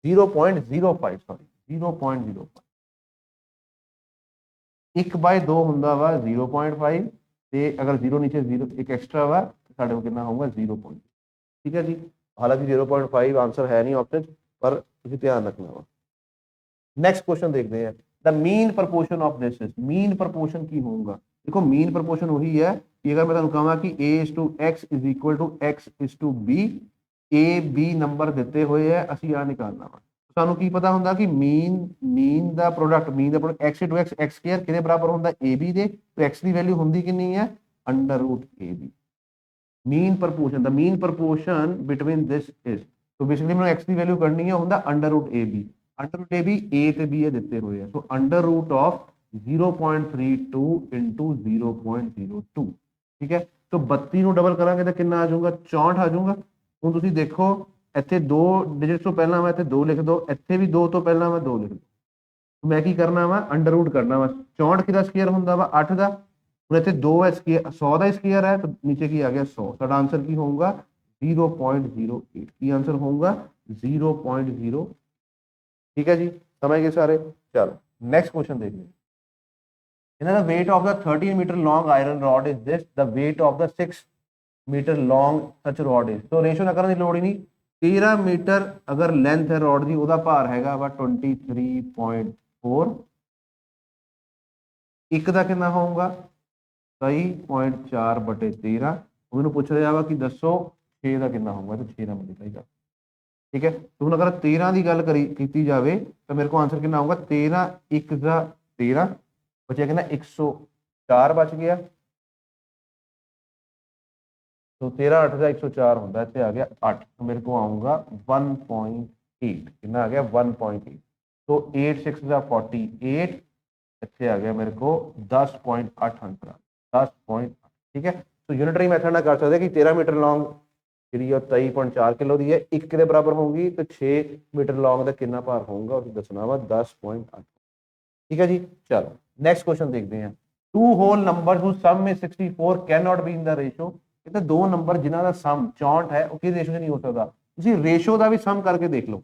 0.05 सॉरी 0.05 1/2 ਹੁੰਦਾ ਵਾ 0.5 ਤੇ ਅਗਰ 0 ਨੀਚੇ 0 ਇੱਕ ਐਕਸਟਰਾ ਵਾ ਸਾਡੇ ਕੋਲ ਕਿੰਨਾ ਹੋਊਗਾ 0. ਠੀਕ ਹੈ ਜੀ ਹਾਲਾਂਕਿ 0.5 ਆਨਸਰ ਹੈ ਨਹੀਂ ਆਪਸ਼ਨ ਪਰ ਤੁਸੀਂ ਧਿਆਨ ਰੱਖਣਾ ਵਾ नेक्स्ट क्वेश्चन देखते हैं the mean proportion of this is mean proportion की होगा देखो मीन प्रपोर्शन वही है कि अगर मैं ਤੁਹਾਨੂੰ ਕਹਾਂ ਕਿ a/x is equal to x is to b a b number ਦਿੱਤੇ ਹੋਏ ਹੈ ਅਸੀਂ ਆ ਨਿਕਾਲਣਾ ਵਾ ਸਾਨੂੰ ਕੀ ਪਤਾ ਹੁੰਦਾ ਕਿ ਮੀਨ ਦਾ product x into x x square ਕਿਹਦੇ ਬਰਾਬਰ ਹੁੰਦਾ ab ਦੇ ਤੇ x ਦੀ ਵੈਲਿਊ ਹੁੰਦੀ ਕਿੰਨੀ ਹੈ √ab mean proportion the mean proportion between this is so basically ਮੈਨੂੰ x ਦੀ ਵੈਲਿਊ ਕੱਢਣੀ ਹੈ ਹੁੰਦਾ √ab √ab a ਤੇ b ਇਹ ਦਿੱਤੇ ਹੋਏ ਆ ਸੋ √0.32 into 0.02 ਠੀਕ ਹੈ ਸੋ 32 ਨੂੰ ਡਬਲ ਕਰਾਂਗੇ ਤਾਂ ਕਿੰਨਾ ਆ ਜਾਊਗਾ 64 ਆ ਜਾਊਗਾ ਹੁਣ ਤੁਸੀਂ ਦੇਖੋ ਇੱਥੇ 2 ਡਿਜਿਟਸ ਤੋਂ ਪਹਿਲਾਂ ਮੈਂ ਇੱਥੇ 2 ਲਿਖ ਦੋ ਇੱਥੇ ਵੀ 2 ਤੋਂ ਪਹਿਲਾਂ ਮੈਂ 2 ਲਿਖ ਦੋ मैं की करना वा अंडर रूट करना वा 64 किदा स्केयर ਹੁੰਦਾ ਵਾ 8 ਦਾ ਹੁਣ ਇੱਥੇ 2 ਹੈ ਸਕੇਅਰ 100 ਦਾ ਸਕੇਅਰ ਹੈ ਤਾਂ ਨੀਚੇ ਕੀ ਆ ਗਿਆ 100 ਸਾਡਾ ਆਨਸਰ ਕੀ ਹੋਊਗਾ 0.08 ਕੀ ਆਨਸਰ ਹੋਊਗਾ 0.0 ठीक है जी समझ गए सारे चलो नेक्स्ट क्वेश्चन देखिए the weight of the 13 metre long iron rod is this the weight of the 6 metre long such rod is तो रेशो ना करने की लोड़ ही नहीं 13 मीटर अगर लेंथ है रॉड की ਉਹਦਾ ਭਾਰ ਹੈਗਾ ਵਾ 23.4 ਇੱਕ ਦਾ ਕਿੰਨਾ ਹੋਊਗਾ 23.4 ਬਟੇ 13 ਉਹਨੂੰ ਪੁੱਛ ਰਿਹਾ ਵਾ ਕਿ ਦੱਸੋ 6 ਦਾ ਕਿੰਨਾ ਹੋਊਗਾ ਤੇ 6 ਨਾਲ ਮਲਟੀਪਲਾਈ ਕਰ ठीक है तो हम अगर 13 की गल की जाए तो मेरे को आंसर कितना होगा 13 1 का 13 बचा कितना 104 बच गया तो 13 8 का 104 होता है इतने आ गया 8 तो मेरे को आऊँगा 1.8 कितना आ गया 1.8 तो 8 6 का 48 इतने आ गया मेरे को 10.8 आंसर 10.8 ठीक है तो यूनिटरी मैथड ना कर सकते कि 13 मीटर लॉन्ग जी 23.4 किलो की है 1 के बराबर होगी तो 6 मीटर लॉन्ग का कितना भार होगा उसे दसना वा 10.8 ठीक है जी चलो नेक्स्ट क्वेश्चन देखते हैं टू होल नंबर हु सम में 64 can not be in the ratio कहते दो नंबर जिन्हों का सम 64 है वो किस रेशो से नहीं हो सकता तुसी रेशो का भी सम करके देख लो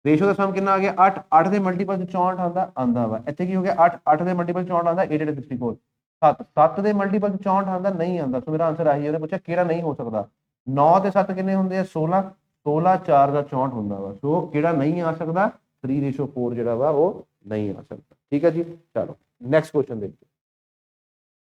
रेशो का सम कितना आ गया 8 8 के मल्टीपल 64 आंदा वा इत्थे की हो गया 8 8 के मल्टीपल 64 आंदा 8 8 64 7 7 के मल्टीपल 64 आंदा नहीं आंदा तो मेरा आंसर आही है पूछा किहड़ा नहीं हो सकता 9 ਤੇ 7 ਕਿੰਨੇ ਹੁੰਦੇ ਆ 16 16 4 ਦਾ 64 ਹੁੰਦਾ ਵਾ ਸੋ ਕਿਹੜਾ ਨਹੀਂ ਆ ਸਕਦਾ 3:4 ਜਿਹੜਾ ਵਾ ਉਹ ਨਹੀਂ ਆ ਸਕਦਾ ਠੀਕ ਹੈ ਜੀ ਚਲੋ ਨੈਕਸਟ ਕੁਐਸਚਨ ਦੇਖਦੇ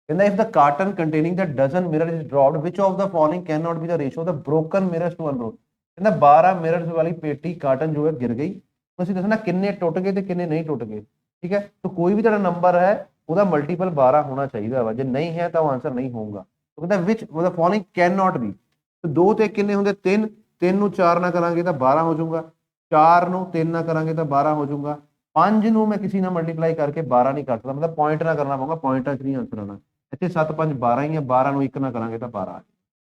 ਕਹਿੰਦਾ if the carton containing the dozen mirror is dropped which of the following cannot be the ratio of the broken mirrors to unbroken ਕਹਿੰਦਾ 12 ਮਿਰਰਸ ਵਾਲੀ ਪੇਟੀ ਕਾਟਨ ਜੋ ਹੈ ਗਿਰ ਗਈ ਅਸੀਂ ਦੱਸਣਾ ਕਿੰਨੇ ਟੁੱਟ ਗਏ ਤੇ ਕਿੰਨੇ ਨਹੀਂ ਟੁੱਟ ਗਏ ਠੀਕ ਹੈ ਤਾਂ ਕੋਈ ਵੀ ਤੁਹਾਡਾ ਨੰਬਰ ਹੈ ਉਹਦਾ ਮਲਟੀਪਲ 12 ਹੋਣਾ ਚਾਹੀਦਾ ਵਾ ਜੇ ਨਹੀਂ ਹੈ ਤਾਂ ਉਹ ਆਨਸਰ ਨਹੀਂ ਹੋਊਗਾ ਤਾਂ ਕਹਿੰਦਾ which of the following cannot be दो ते किन्ने होंगे 3 3 ਨੂੰ 4 ना करांगे तो 12 हो जाऊंगा 4 ਨੂੰ 3 ना करांगे तो 12 हो जाऊंगा 5 ਨੂੰ मैं किसी ना मल्टीप्लाई करके 12 नहीं कर सकता मतलब पॉइंट ना करना पऊगा पॉइंट च नहीं आंसर आना इतने 7 5 12 ही है 12 ਨੂੰ 1 ना करांगे तो 12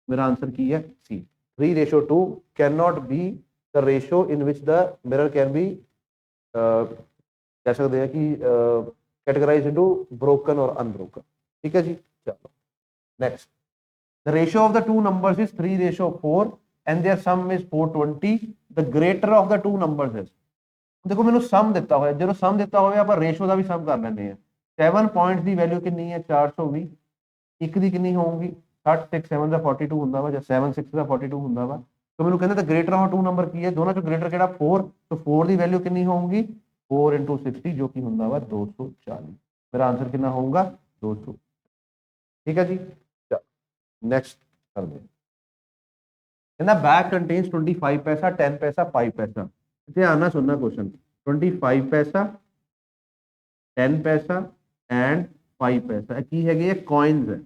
मेरा आंसर की है सी 3:2 can not be the ratio in which the mirror can be कह सकते हैं कि कैटेगराइज इनटू ब्रोकन और अनब्रोकन ठीक है जी चलो next The ratio of the two numbers is 3:4 and their sum is 420. The greater of the two numbers is देखो मैंने सम दिता होया जो सम दिता होया ਆਪਾਂ रेशो ਦਾ ਵੀ ਸਮ ਕਰ ਲੈਂਦੇ ਆ 7 ਪੁਆਇੰਟਸ ਦੀ ਵੈਲਿਊ ਕਿੰਨੀ ਹੈ 420 ਇੱਕ ਦੀ ਕਿੰਨੀ ਹੋਊਗੀ 60 6 7 ਦਾ 42 ਹੁੰਦਾ ਵਾ ਜਾਂ 7 6 ਦਾ 42 ਹੁੰਦਾ ਵਾ तो मैंने कहना ग्रेटर ऑफ टू नंबर की है दोनों चो ग्रेटर केड़ा 4 तो 4 की वैल्यू कितनी होगी 4 × 60 जो कि होंदा वा 240 मेरा आंसर कितना होगा 200 ठीक है जी नेक्स्ट कर दे कहना बैग कंटेन्स 25 पैसा 10 पैसा 5 पैसा ध्यान नाल सुनना क्वेश्चन 25 पैसा 10 पैसा एंड 5 पैसा की है कॉइन्स है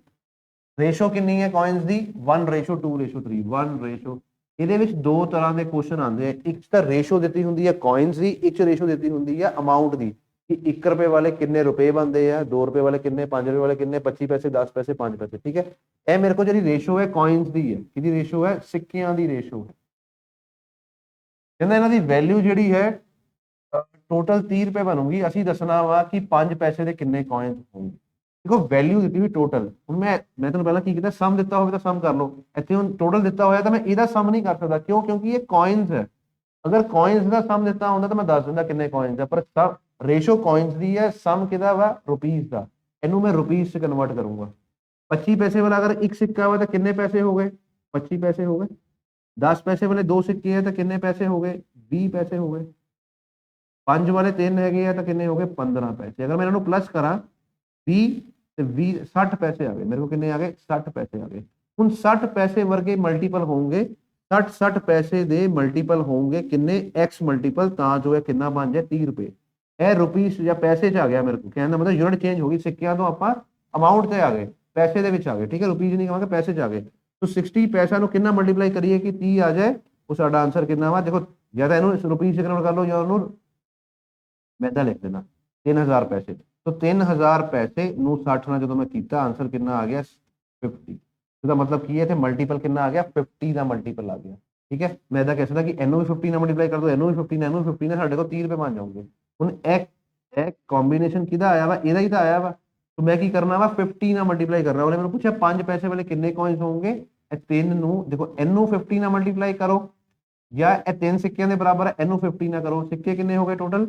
रेशो कितनी है कॉइन्स दी 1:2:3 1 ਇਹਦੇ ਵਿੱਚ ਦੋ ਤਰ੍ਹਾਂ ਦੇ ਕੁਐਸਚਨ ਆਉਂਦੇ ਆ ਇੱਕ ਤਾਂ ਰੇਸ਼ੋ ਦਿੱਤੀ ਹੁੰਦੀ ਹੈ ਕॉइन्स ਦੀ ਇੱਕ ਰੇਸ਼ੋ ਦਿੱਤੀ ਹੁੰਦੀ ਹੈ ਅਮਾਉਂਟ ਦੀ कि 1 रुपए वाले किन्ने रुपए बनते हैं 2 रुपए वाले किन्ने 5 रुपए वाले किन्ने 25 पैसे 10 पैसे 5 पैसे ठीक है ये मेरे को जी रेशो है कॉइन्स की है कि रेशो है सिक्कियां की रेशो है कहना इन्हों की वैल्यू जी है टोटल 30 रुपए बनूगी असी दसना वा कि 5 पैसे के किन्ने कॉइन्स होंगे देखो वैल्यू दी हुई टोटल हूँ मैं तुहानूं पहला की कीता सम दिता हो तो सम कर लो इत्थे हुण टोटल दिता होया तो मैं इहदा सम नहीं कर सकता क्यों क्योंकि ये कॉइन्स है अगर कॉइन्स का सम दिता होंदा तो मैं दस दिंदा किन्ने कॉइन्स है पर सब रेशो कॉइन्स दी है सम किहदा वा रुपीज़ का इनू मैं रुपीज़ से कन्वर्ट करूंगा 25 पैसे वाला अगर एक सिक्का वा तो किन्ने पैसे हो गए 25 पैसे हो गए 10 पैसे वाले 2 सिक्के हैं तो किन्ने पैसे हो गए 20 पैसे हो गए 5 वाले 3 है तो किन्ने हो गए 15 पैसे अगर मैं इन्होंने प्लस करा 20 तो 20 60 पैसे आ गए मेरे को किन्ने आ गए 60 पैसे आ गए हुण 60 पैसे वर्गे मल्टीपल होंगे 60 पैसे दे मल्टीपल होंगे किन्ने एक्स मल्टीपल ता जो है किन्ना बन जाए 30 रुपए ਇਹ ਰੁਪੀਸ ਜਾਂ ਪੈਸੇ ਚ ਆ ਗਿਆ ਮੇਰੇ ਕੋ ਕਹਿਣ ਦਾ ਮਤਲਬ ਯੂਨਿਟ ਚੇਂਜ ਹੋ ਗਈ ਸਿੱਕਿਆਂ ਤੋਂ ਆਪਾਂ ਅਮਾਉਂਟ ਤੇ ਆ ਗਏ ਪੈਸੇ ਦੇ ਵਿੱਚ ਆ ਗਏ ਠੀਕ ਹੈ ਰੁਪੀਸ ਨਹੀਂ ਕਹਾਂਗੇ ਪੈਸੇ ਚ ਆ ਗਏ तो 60 पैसा ਨੂੰ ਕਿੰਨਾ ਮਲਟੀਪਲਾਈ ਕਰੀਏ ਕਿ 30 ਆ ਜਾਏ ਉਹ ਸਾਡਾ ਆਨਸਰ ਕਿੰਨਾ ਵਾ ਦੇਖੋ ਜਾਂ ਤਾਂ ਇਹਨੂੰ ਰੁਪੀਸ ਚ ਕਨਵਰਟ ਕਰ ਲਓ ਜਾਂ ਉਹਨੂੰ ਮੈਂ ਤਾਂ ਲਿਖ ਦੇਣਾ 3000 ਪੈਸੇ तो 3000 ਪੈਸੇ ਨੂੰ 60 ਨਾਲ ਜਦੋਂ ਮੈਂ ਕੀਤਾ ਆਨਸਰ ਕਿੰਨਾ ਆ ਗਿਆ 50 ਇਹਦਾ ਮਤਲਬ ਕੀ ਹੈ ਤੇ ਮਲਟੀਪਲ ਕਿੰਨਾ ਆ ਗਿਆ 50 ਦਾ ਮਲਟੀਪਲ ਆ ਗਿਆ ਠੀਕ ਹੈ ਮੈਂ ਤਾਂ ਕਹਿ ਸਕਦਾ ਕਿ ਇਹਨੂੰ ਵੀ 50 ਨਾਲ ਮਲਟੀਪਲਾਈ ਕਰ ਦੋ ਇਹਨੂੰ ਵੀ 50 ਨਾਲ ਇਹਨੂੰ ਵੀ 50 ਨਾਲ ਸਾਡੇ ਕੋਲ 30 ਰੁਪਏ ਬਣ ਜਾਣਗੇ ਹੁਣ ਇਹ ਕੰਬੀਨੇਸ਼ਨ ਕਿਹਦਾ ਆਇਆ ਵਾ, ਇਹਦਾ ਹੀ ਤਾਂ ਆਇਆ ਵਾ। तो मैं की करना वा 50 ਨਾਲ ਮਲਟੀਪਲਾਈ ਕਰਨਾ। ਉਹਨੇ ਮੈਨੂੰ ਪੁੱਛਿਆ 5 ਪੈਸੇ ਵਾਲੇ ਕਿੰਨੇ ਕੋਇਨਸ ਹੋਣਗੇ, ਇਹ 3 ਨੂੰ ਦੇਖੋ ਇਹਨੂੰ 50 ਨਾਲ ਮਲਟੀਪਲਾਈ ਕਰੋ ਜਾਂ ਇਹ 3 ਸਿੱਕਿਆਂ ਦੇ ਬਰਾਬਰ ਹੈ, ਇਹਨੂੰ 50 ਨਾਲ ਕਰੋ। ਸਿੱਕੇ ਕਿੰਨੇ ਹੋ ਗਏ ਟੋਟਲ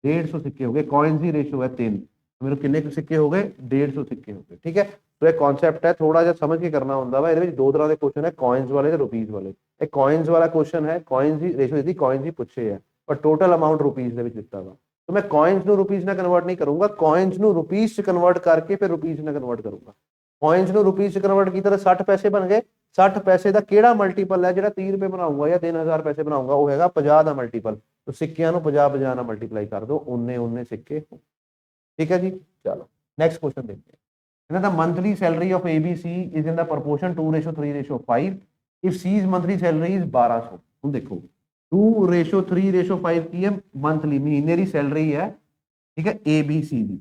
150 ਸਿੱਕੇ ਹੋ ਗਏ। ਕੋਇਨਸ ਦੀ ਰੇਸ਼ੋ है 3, ਮੇਰੇ ਕਿੰਨੇ ਸਿੱਕੇ ਹੋ ਗਏ 150 ਸਿੱਕੇ ਹੋ ਗਏ। ਠੀਕ ਹੈ, तो ਇਹ ਕਨਸੈਪਟ ਹੈ, ਥੋੜਾ ਜਿਹਾ ਸਮਝ ਕੇ ਕਰਨਾ ਹੁੰਦਾ ਵਾ। ਇਹਦੇ ਵਿੱਚ ਦੋ ਤਰ੍ਹਾਂ ਦੇ ਕੁਐਸਚਨ ਹੈ, ਕੋਇਨਸ ਵਾਲੇ ਤੇ ਰੁਪੀਸ ਵਾਲੇ। ਇਹ ਕੋਇਨਸ ਵਾਲਾ ਕੁਐਸਚਨ ਹੈ, ਕੋਇਨਸ ਦੀ ਰੇਸ਼ੋ ਦਿੱਤੀ, ਕੋਇਨਸ ਦੀ ਪੁੱਛੇ ਹੈ ਪਰ ਟੋਟਲ ਅਮਾਉਂਟ ਰੁਪੀਸ ਦੇ ਵਿੱਚ ਦਿੱਤਾ ਵਾ। तो मैं कॉइन्स ਨੂੰ ਰੁਪੀਸ ਨਾਲ ਕਨਵਰਟ ਨਹੀਂ ਕਰੂੰਗਾ, कॉइन्स ਨੂੰ ਰੁਪੀਸ ਚ ਕਨਵਰਟ ਕਰਕੇ ਫਿਰ ਰੁਪੀਸ ਨਾਲ ਕਨਵਰਟ ਕਰੂੰਗਾ। कॉइन्स ਨੂੰ ਰੁਪੀਸ ਚ ਕਨਵਰਟ ਕੀਤਾ ਤਾਂ 60 ਪੈਸੇ ਬਣ ਗਏ। 60 ਪੈਸੇ ਦਾ ਕਿਹੜਾ ਮਲਟੀਪਲ ਹੈ ਜਿਹੜਾ 30 ਰੁਪਏ ਬਣਾਉਂਗਾ ਜਾਂ 3000 ਪੈਸੇ ਬਣਾਉਂਗਾ, ਉਹ ਹੈਗਾ 50 ਦਾ ਮਲਟੀਪਲ। तो ਸਿੱਕਿਆਂ ਨੂੰ 50 ਨਾਲ ਮਲਟੀਪਲਾਈ ਕਰ ਦਿਓ, ਉਹਨੇ ਸਿੱਕੇ। ਠੀਕ ਹੈ ਜੀ, ਚਲੋ ਨੈਕਸਟ ਕੁਐਸਚਨ ਦੇਖਦੇ ਹਾਂ। ਇਹਨਾਂ ਦਾ monthly salary of ABC is in the proportion 2:3:5 if C's monthly salary is 1200। ਹੁਣ ਦੇਖੋ 2:3:5 ਕੀ ਹੈ, ਮੰਥਲੀ ਮਹੀਨੇ ਦੀ ਸੈਲਰੀ ਹੈ। ਠੀਕ ਹੈ, ABC ਦੀ।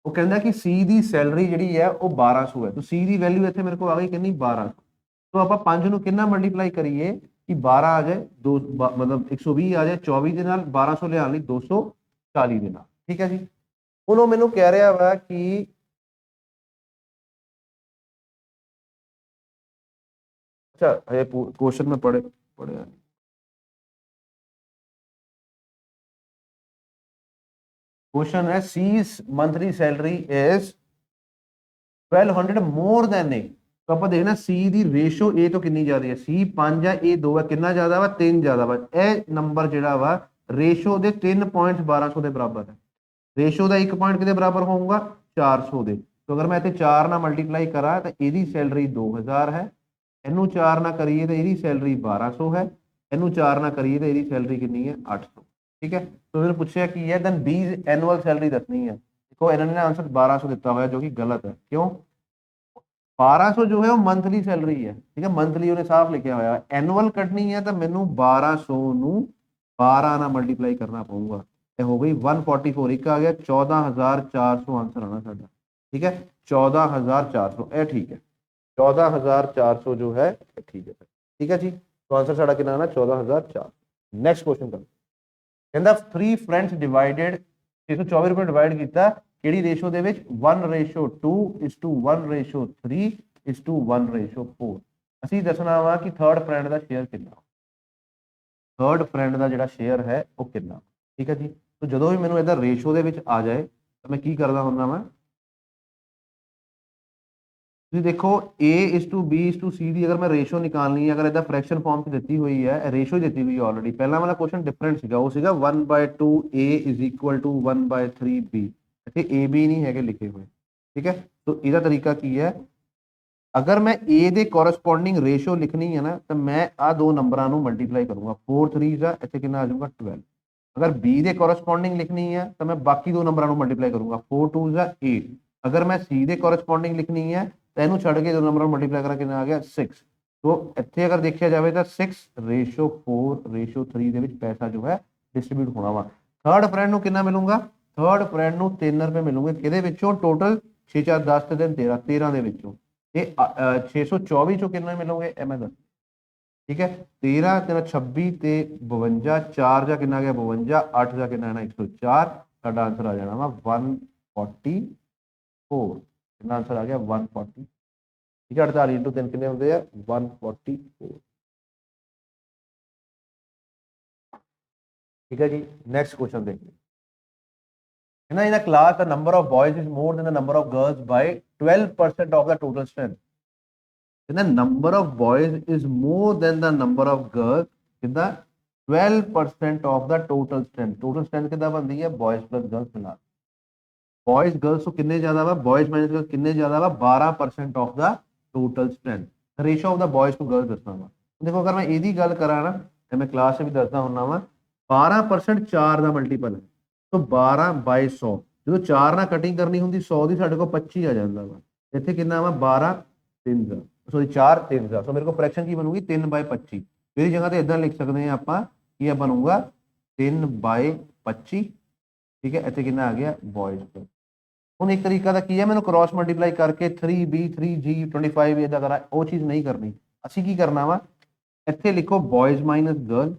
ਉਹ ਕਹਿੰਦਾ ਕਿ C ਦੀ ਸੈਲਰੀ ਜਿਹੜੀ ਹੈ ਉਹ 1200 ਹੈ। ਤਾਂ C ਦੀ ਵੈਲਿਊ ਇੱਥੇ ਮੇਰੇ ਕੋਲ ਆ ਗਈ ਕਿੰਨੀ 1200। तो ਆਪਾਂ 5 ਨੂੰ ਕਿੰਨਾ ਮਲਟੀਪਲਾਈ ਕਰੀਏ ਕਿ 12 ਆ ਜਾਏ, ਮਤਲਬ 120 ਆ ਜਾਏ 24 ਦੇ ਨਾਲ, 1200 ਲਿਆਉਣ ਲਈ 240 ਦੇ ਨਾਲ। ਠੀਕ ਹੈ ਜੀ, ਹੁਣ ਉਹ ਮੈਨੂੰ ਕਹਿ ਰਿਹਾ ਵਾ ਕਿ अच्छा ये क्वेश्चन में पढ़े क्वेश्चन है C's monthly salary is 1200 more than A. तो आप देखना C ਦੀ ਰੇਸ਼ੋ A ਤੋਂ ਕਿੰਨੀ ਜ਼ਿਆਦਾ ਹੈ। C 5 ਹੈ, A 2 ਹੈ, ਕਿੰਨਾ ਜ਼ਿਆਦਾ ਵਾ 3 ਜ਼ਿਆਦਾ ਵਾ। ਇਹ ਨੰਬਰ ਜਿਹੜਾ ਵਾ ਰੇਸ਼ੋ ਦੇ 3.1200 ਦੇ ਬਰਾਬਰ ਹੈ। ਰੇਸ਼ੋ ਦਾ 1 ਪੁਆਇੰਟ ਕਿਹਦੇ ਬਰਾਬਰ ਹੋਊਗਾ 400 ਦੇ। तो अगर मैं ਇੱਥੇ 4 ਨਾਲ ਮਲਟੀਪਲਾਈ ਕਰਾਂ ਤਾਂ ਇਹਦੀ ਸੈਲਰੀ 2000 ਹੈ, ਇਹਨੂੰ 4 ਨਾਲ ਕਰੀਏ ਤਾਂ ਇਹਦੀ ਸੈਲਰੀ 1200 ਹੈ, ਇਹਨੂੰ 4 ਨਾਲ ਕਰੀਏ ਤਾਂ ਇਹਦੀ ਸੈਲਰੀ ਕਿੰਨੀ ਹੈ 800। ਠੀਕ ਹੈ, तो मैंने पूछा कि है देन B एनुअल सैलरी दसनी है। देखो इन्होंने आंसर 1200 दिता हुआ है जो कि गलत है। क्यों, 1200 जो है वो मंथली सैलरी है। ठीक है, मंथली उन्हें साफ लिखा हुआ है। एनुअल कटनी है तो मैनू 1200 ਨੂੰ 12 ਨਾਲ ਮਲਟੀਪਲਾਈ ਕਰਨਾ ਪਊਗਾ। ਇਹ ਹੋ ਗਈ 144, ਇੱਕ ਆ ਗਿਆ 14400 ਆंसर ਆਣਾ ਸਾਡਾ। ठीक है, 14400 ਇਹ ਠੀਕ ਹੈ। 14400 जो है ठीक है। ठीक है जी, तो आंसर साडा कितना आना 14400। नेक्स्ट क्वेश्चन कर ਕਹਿੰਦਾ 3 ਫਰੈਂਡਸ ਡਿਵਾਈਡਡ 624 ਰੁਪਏ ਡਿਵਾਈਡ ਕੀਤਾ ਕਿਹੜੀ ਰੇਸ਼ੋ ਦੇ ਵਿੱਚ 1:2:1:3:1:4। ਅਸੀਂ ਦੱਸਣਾ ਵਾ ਕਿ ਥਰਡ ਫਰੈਂਡ ਦਾ ਸ਼ੇਅਰ ਕਿੰਨਾ, ਥਰਡ ਫਰੈਂਡ ਦਾ ਜਿਹੜਾ ਸ਼ੇਅਰ ਹੈ ਉਹ ਕਿੰਨਾ। ਠੀਕ ਹੈ ਜੀ, तो ਜਦੋਂ ਵੀ ਮੈਨੂੰ ਇਹਦਾ ਰੇਸ਼ੋ ਦੇ ਵਿੱਚ ਆ ਜਾਏ ਤਾਂ ਮੈਂ ਕੀ ਕਰਦਾ ਹੁੰਦਾ ਵਾਂ, ਤੁਸੀਂ ਦੇਖੋ A:B:C ਦੀ ਅਗਰ ਮੈਂ ਰੇਸ਼ੋ ਨਿਕਾਲਣੀ ਹੈ, ਅਗਰ ਇਹਦਾ ਫ੍ਰੈਕਸ਼ਨ ਫਾਰਮ 'ਚ ਦਿੱਤੀ ਹੋਈ ਹੈ, ਰੇਸ਼ੋ ਦਿੱਤੀ ਹੋਈ ਆਲਰੇਡੀ। ਪਹਿਲਾਂ ਵਾਲਾ ਕੁਐਸਚਨ ਡਿਫਰੈਂਟ ਸੀਗਾ, ਉਹ ਸੀਗਾ 1/2A = 1/3B। ਇੱਥੇ AB ਨਹੀਂ ਹੈਗੇ ਲਿਖੇ ਹੋਏ। ਠੀਕ ਹੈ, तो ਇਹਦਾ ਤਰੀਕਾ ਕੀ ਹੈ, ਅਗਰ ਮੈਂ A ਦੇ ਕੋਰਸਪੋਂਡਿੰਗ ਰੇਸ਼ੋ ਲਿਖਣੀ ਹੈ ਨਾ ਤਾਂ ਮੈਂ ਆ ਦੋ ਨੰਬਰਾਂ ਨੂੰ ਮਲਟੀਪਲਾਈ ਕਰੂੰਗਾ। 4 3 ਦਾ ਇੱਥੇ ਕਿੰਨਾ ਆ ਜਾਊਗਾ 12। ਅਗਰ B ਦੇ ਕੋਰਸਪੋਂਡਿੰਗ ਲਿਖਣੀ ਹੈ ਤਾਂ ਮੈਂ ਬਾਕੀ ਦੋ ਨੰਬਰਾਂ ਨੂੰ ਮਲਟੀਪਲਾਈ ਕਰੂੰਗਾ। 4 2 ਦਾ 8। ਅਗਰ ਮੈਂ C ਦੇ ਕੋਰਸਪੋਂਡਿੰਗ ਲਿਖਣੀ ਹੈ ਤਾਂ ਇਹਨੂੰ ਛੱਡ ਕੇ ਦੋ ਨੰਬਰ ਮਲਟੀਪਲਾਈ ਕਰਾਂ ਕਿੰਨਾ ਆ ਗਿਆ 6। तो ਇੱਥੇ ਅਗਰ ਦੇਖਿਆ ਜਾਵੇ ਤਾਂ 6:4:3 ਦੇ ਵਿੱਚ ਪੈਸਾ ਜੋ ਹੈ ਡਿਸਟ੍ਰੀਬਿਊਟ ਹੋਣਾ ਵਾ। ਥਰਡ ਫਰੈਂਡ ਨੂੰ ਕਿੰਨਾ ਮਿਲੂਗਾ, ਥਰਡ ਫਰੈਂਡ ਨੂੰ 3 ਰੁਪਏ ਮਿਲੂਗੇ। ਕਿਹਦੇ ਵਿੱਚੋਂ, ਟੋਟਲ 6 4 10 ਤੇ 3 13 13 ਦੇ ਵਿੱਚੋਂ। ਇਹ 624 ਚੋਂ ਕਿੰਨਾ ਮਿਲੂਗੇ ਇਹ ਮੈਂ ਦੱਸ। ਠੀਕ ਹੈ, 13 3 26 ਤੇ 52, 4 ਜਾਂ ਕਿੰਨਾ ਗਿਆ 52, 8 ਜਾਂ ਕਿੰਨਾ ਆਣਾ 104। ਸਾਡਾ ਆਨਸਰ ਆ ਜਾਣਾ ਵਾ 144। ਕਿੰਨਾ ਆਨਸਰ ਆ ਗਿਆ 140। ठीक है, 48 × 3 कितने होंगे 144। ठीक है जी, नेक्स्ट क्वेश्चन देखिए। In a class the number of boys is more than the number of girls by 12% of the total strength. In the number of boys is more than the number of girls in the 12% of the total strength. Total strength कितना बनती है boys plus girls मिला। boys girls तो कितने ज्यादा वा, boys minus girls कितने ज्यादा वा 12% of the total strength. Ratio of the boys to girls दसना वा। देखो अगर मैं ਇਹਦੀ ਗੱਲ ਕਰਾਂ ਨਾ ਤੇ ਮੈਂ ਕਲਾਸ 'ਚ ਵੀ ਦੱਸਦਾ ਹੁੰਨਾ ਵਾ 12% 4 ਦਾ ਮਲਟੀਪਲ ਹੈ। तो 12/100 ਜਦੋਂ 4 ਨਾਲ ਕਟਿੰਗ ਕਰਨੀ ਹੁੰਦੀ 100 ਦੀ ਸਾਡੇ ਕੋਲ 25 ਆ ਜਾਂਦਾ ਵਾ। ਇੱਥੇ ਕਿੰਨਾ ਵਾ 12 3 ਦਾ ਸੌਰੀ 4 3 ਦਾ। ਸੋ ਮੇਰੇ ਕੋਲ ਫ੍ਰੈਕਸ਼ਨ ਕੀ ਬਣੂਗੀ 3/25। ਇਹਦੀ ਜਗ੍ਹਾ ਤੇ ਇਦਾਂ ਲਿਖ ਸਕਦੇ ਹਾਂ ਆਪਾਂ ਕਿ ਇਹ ਬਣੂਗਾ 3/25। ਠੀਕ ਹੈ, ਇੱਥੇ ਕਿੰਨਾ ਆ ਗਿਆ ਬॉयਜ਼। ਹੁਣ ਇੱਕ ਤਰੀਕਾ ਦਾ ਕੀ ਹੈ, ਮੈਨੂੰ ਕ੍ਰਾਸ ਮਲਟੀਪਲਾਈ ਕਰਕੇ 3B 3G 25 ਇਦਾਂ ਕਰਾਂ, ਉਹ ਚੀਜ਼ ਨਹੀਂ ਕਰਨੀ। ਅਸੀਂ ਕੀ ਕਰਨਾ ਵਾ, ਇੱਥੇ ਲਿਖੋ ਬॉयਜ਼ ਮਾਈਨਸ ਗਰਲ,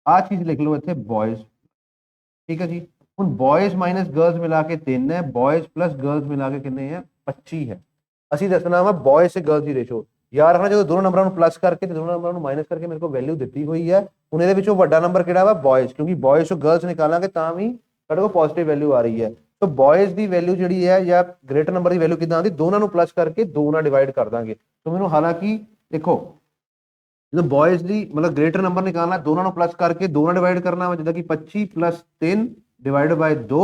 ਆਹ ਚੀਜ਼ ਲਿਖ ਲਓ ਇੱਥੇ ਬॉयਜ਼। ਠੀਕ ਹੈ ਜੀ, ਹੁਣ ਬॉयਜ਼ ਮਾਈਨਸ ਗਰਲਸ ਮਿਲਾ ਕੇ 3 ਹੈ, ਬॉयਜ਼ ਪਲੱਸ ਗਰਲਸ ਮਿਲਾ ਕੇ ਕਿੰਨੇ ਹੈ 25 ਹੈ। ਅਸੀਂ ਦੱਸਣਾ ਵਾ ਬॉयਜ਼ ਤੇ ਗਰਲਸ ਦੀ ਰੇਸ਼ੋ। ਯਾਦ ਰੱਖਣਾ ਜਦੋਂ ਦੋਨੋਂ ਨੰਬਰਾਂ ਨੂੰ ਪਲੱਸ ਕਰਕੇ ਤੇ ਦੋਨੋਂ ਨੰਬਰਾਂ ਨੂੰ ਮਾਈਨਸ ਕਰਕੇ ਮੇਰੇ ਕੋਲ ਵੈਲਿਊ ਦਿੱਤੀ ਹੋਈ ਹੈ। ਹੁਣ ਇਹਦੇ ਵਿੱਚੋਂ ਵੱਡਾ ਨੰਬਰ ਕਿਹੜਾ ਵਾ ਬॉयਜ਼, ਕਿਉਂਕਿ ਬॉयਜ਼ ਤੋਂ ਗਰਲਸ ਨਿਕਾਲਾਂਗੇ ਤਾਂ ਵੀ ਸਾਡੇ ਕੋਲ ਪੋਜ਼ਿਟਿਵ ਵੈਲਿਊ ਆ ਰਹੀ ਹੈ। तो बॉयज की वैल्यू जी है या ग्रेटर नंबर की वैल्यू कितना आती, दोनों प्लस करके 2 ਨਾਲ डिवाइड कर देंगे। तो मैंने हालांकि देखो जो बॉयज की मतलब ग्रेटर नंबर निकालना, दोनों प्लस करके 2 ਨਾਲ डिवाइड करना जिदा कि 25 + 3 डिवाइड बाय 2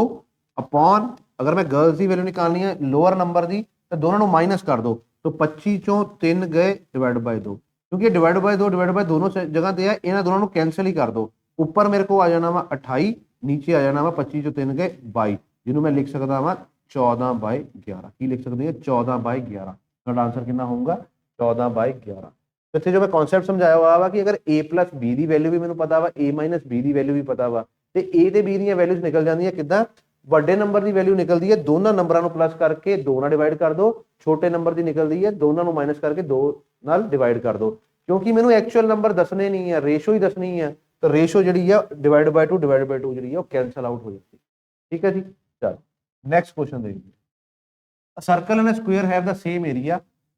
अपॉन, अगर मैं गर्ल्स की वैल्यू निकालनी है लोअर नंबर की तो दोनों माइनस कर दो, तो 25 चों 3 गए डिवाइड बाय 2, क्योंकि डिवाइड बाय 2 डिवाइड बाय दोनों जगह पे है, इन्होंने दोनों कैंसिल ही कर दो। ऊपर मेरे को आ जाना वा 28, नीचे आ जाना वा 25 चों 3 गए 22, जिन्होंने मैं लिख सकता वा 14/11। की लिख सकते हैं 14/11, इसका आंसर कितना होगा 14/11। तो इतने जो मैं कॉन्सैप्ट समझाया हुआ वा कि अगर a + b की वैल्यू भी मैंने पता वा, a - b की वैल्यू भी पता वा, तो a ਤੇ b ਦੀਆਂ ਵੈਲਿਊਜ਼ ਨਿਕਲ ਜਾਂਦੀਆਂ ਕਿਦਾਂ, ਵੱਡੇ ਨੰਬਰ ਦੀ ਵੈਲਿਊ ਨਿਕਲਦੀ ਹੈ ਦੋਨਾਂ ਨੰਬਰਾਂ ਨੂੰ ਪਲੱਸ ਕਰਕੇ 2 ਨਾਲ ਡਿਵਾਈਡ ਕਰ ਦੋ, ਛੋਟੇ ਨੰਬਰ ਦੀ ਨਿਕਲਦੀ ਹੈ ਦੋਨਾਂ ਨੂੰ ਮਾਈਨਸ ਕਰਕੇ 2 ਨਾਲ ਡਿਵਾਈਡ ਕਰ ਦੋ। ਕਿਉਂਕਿ ਮੈਨੂੰ ਐਕਚੁਅਲ ਨੰਬਰ ਦੱਸਣੇ ਨਹੀਂ ਹੈ, ਰੇਸ਼ੋ ਹੀ ਦੱਸਣੀ ਹੈ, ਤਾਂ ਰੇਸ਼ੋ ਜਿਹੜੀ ਹੈ ਡਿਵਾਈਡ ਬਾਈ 2 ਜਿਹੜੀ ਹੈ ਉਹ ਕੈਂਸਲ ਆਊਟ ਹੋ ਜਾਂਦੀ। ਠੀਕ ਹੈ ਜੀ, ਚਲੋ ਨੈਕਸਟ ਕੁਐਸਚਨ ਦੇਖੀਏ। A circle and a square have the same area,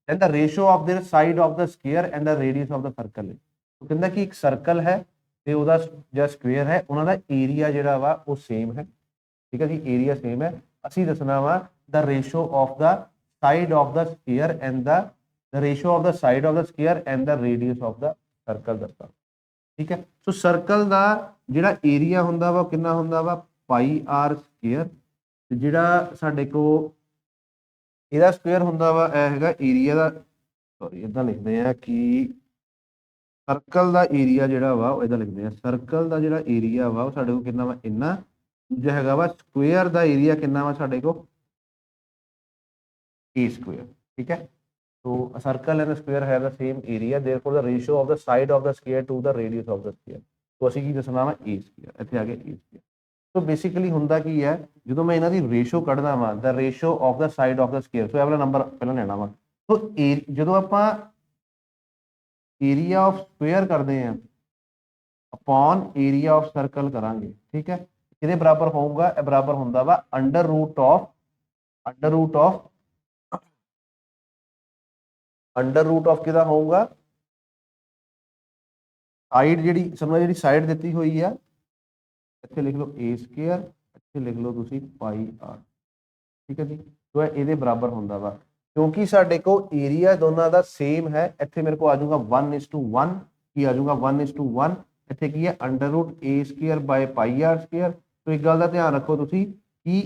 then the ratio of their side of the square and the radius of the circle is। तो कहता कि एक सर्कल है ਤੇ ਉਹਦਾ ਜਿਹੜਾ ਸਕੁਅਰ ਹੈ ਉਹਨਾਂ ਦਾ ਏਰੀਆ ਜਿਹੜਾ ਵਾ ਉਹ ਸੇਮ ਹੈ। ਠੀਕ ਹੈ ਜੀ, ਏਰੀਆ ਸੇਮ ਹੈ। ਅਸੀਂ ਦੱਸਣਾ ਵਾ the ratio of the side of the square and the ratio of the side of the square and the radius of the circle ਦੱਸਣਾ। ਠੀਕ ਹੈ, ਸੋ ਸਰਕਲ ਦਾ ਜਿਹੜਾ ਏਰੀਆ ਹੁੰਦਾ ਵਾ ਕਿੰਨਾ ਹੁੰਦਾ ਵਾ πr ਸਕੁਅਰ, ਤੇ ਜਿਹੜਾ ਸਾਡੇ ਕੋ ਇਹਦਾ ਸਕੁਅਰ ਹੁੰਦਾ ਵਾ ਇਹ ਹੈਗਾ ਏਰੀਆ ਦਾ, ਸੌਰੀ ਇਦਾਂ ਲਿਖਦੇ ਆ ਕਿ ਸਰਕਲ ਦਾ ਏਰੀਆ ਜਿਹੜਾ ਵਾ ਉਹ ਇਦਾਂ ਲਿਖਦੇ ਆ, ਸਰਕਲ ਦਾ ਜਿਹੜਾ ਏਰੀਆ ਵਾ ਉਹ ਸਾਡੇ ਕੋਲ ਕਿੰਨਾ ਵਾ ਇੰਨਾ, ਦੂਜਾ ਹੈਗਾ ਵਾ ਸਕੁਅਰ ਦਾ ਏਰੀਆ ਕਿੰਨਾ ਵਾ ਸਾਡੇ ਕੋਲ a ਸਕੁਅਰ। ਠੀਕ ਹੈ, so a circle and a square have the same area, therefore the ratio of the side of the square to the radius of the square। तो ਅਸੀਂ ਕੀ ਦੱਸਣਾ ਵਾ a ਸਕੁਅਰ, ਇੱਥੇ ਆ ਗਿਆ a ਸਕੁਅਰ। ਸੋ ਬੇਸਿਕਲੀ ਹੁੰਦਾ ਕੀ ਹੈ, ਜਦੋਂ ਮੈਂ ਇਹਨਾਂ ਦੀ ਰੇਸ਼ੋ ਕੱਢਦਾ ਵਾਂ the ratio of the side of the square, so ਇਹ ਵਾਲਾ ਨੰਬਰ ਪਹਿਲਾਂ ਲੈਣਾ ਵਾ। ਸੋ ਜਦੋਂ ਆਪਾਂ ਏਰੀਆ ਆਫ ਸਕੁਅਰ ਕਰਦੇ ਆ ਅਪੋਨ ਏਰੀਆ ਆਫ ਸਰਕਲ ਕਰਾਂਗੇ, ਠੀਕ ਹੈ, ਇਹਦੇ ਬਰਾਬਰ ਹੋਊਗਾ, ਇਹ ਬਰਾਬਰ ਹੁੰਦਾ ਵਾ ਅੰਡਰ ਰੂਟ ਆਫ ਕਿਹਦਾ ਹੋਊਗਾ, ਸਾਈਡ ਜਿਹੜੀ ਸਮਝ ਜਿਹੜੀ ਸਾਈਡ ਦਿੱਤੀ ਹੋਈ ਆ, ਇੱਥੇ ਲਿਖ ਲਓ a ਸਕੁਅਰ, ਇੱਥੇ ਲਿਖ ਲਓ ਤੁਸੀਂ πr। ਠੀਕ ਹੈ ਜੀ, ਸੋ ਇਹਦੇ ਬਰਾਬਰ ਹੁੰਦਾ ਵਾ, ਕਿਉਂਕਿ ਸਾਡੇ ਕੋਲ ਏਰੀਆ ਦੋਨਾਂ ਦਾ ਸੇਮ ਹੈ। ਇੱਥੇ ਮੇਰੇ ਕੋਲ ਆ ਜਾਊਗਾ 1:1, ਕੀ ਆ ਜਾਊਗਾ 1:1, ਇੱਥੇ ਕੀ ਹੈ under root a square by πr square. So ਇੱਕ ਗੱਲ ਦਾ ਧਿਆਨ ਰੱਖੋ ਤੁਸੀਂ ਕਿ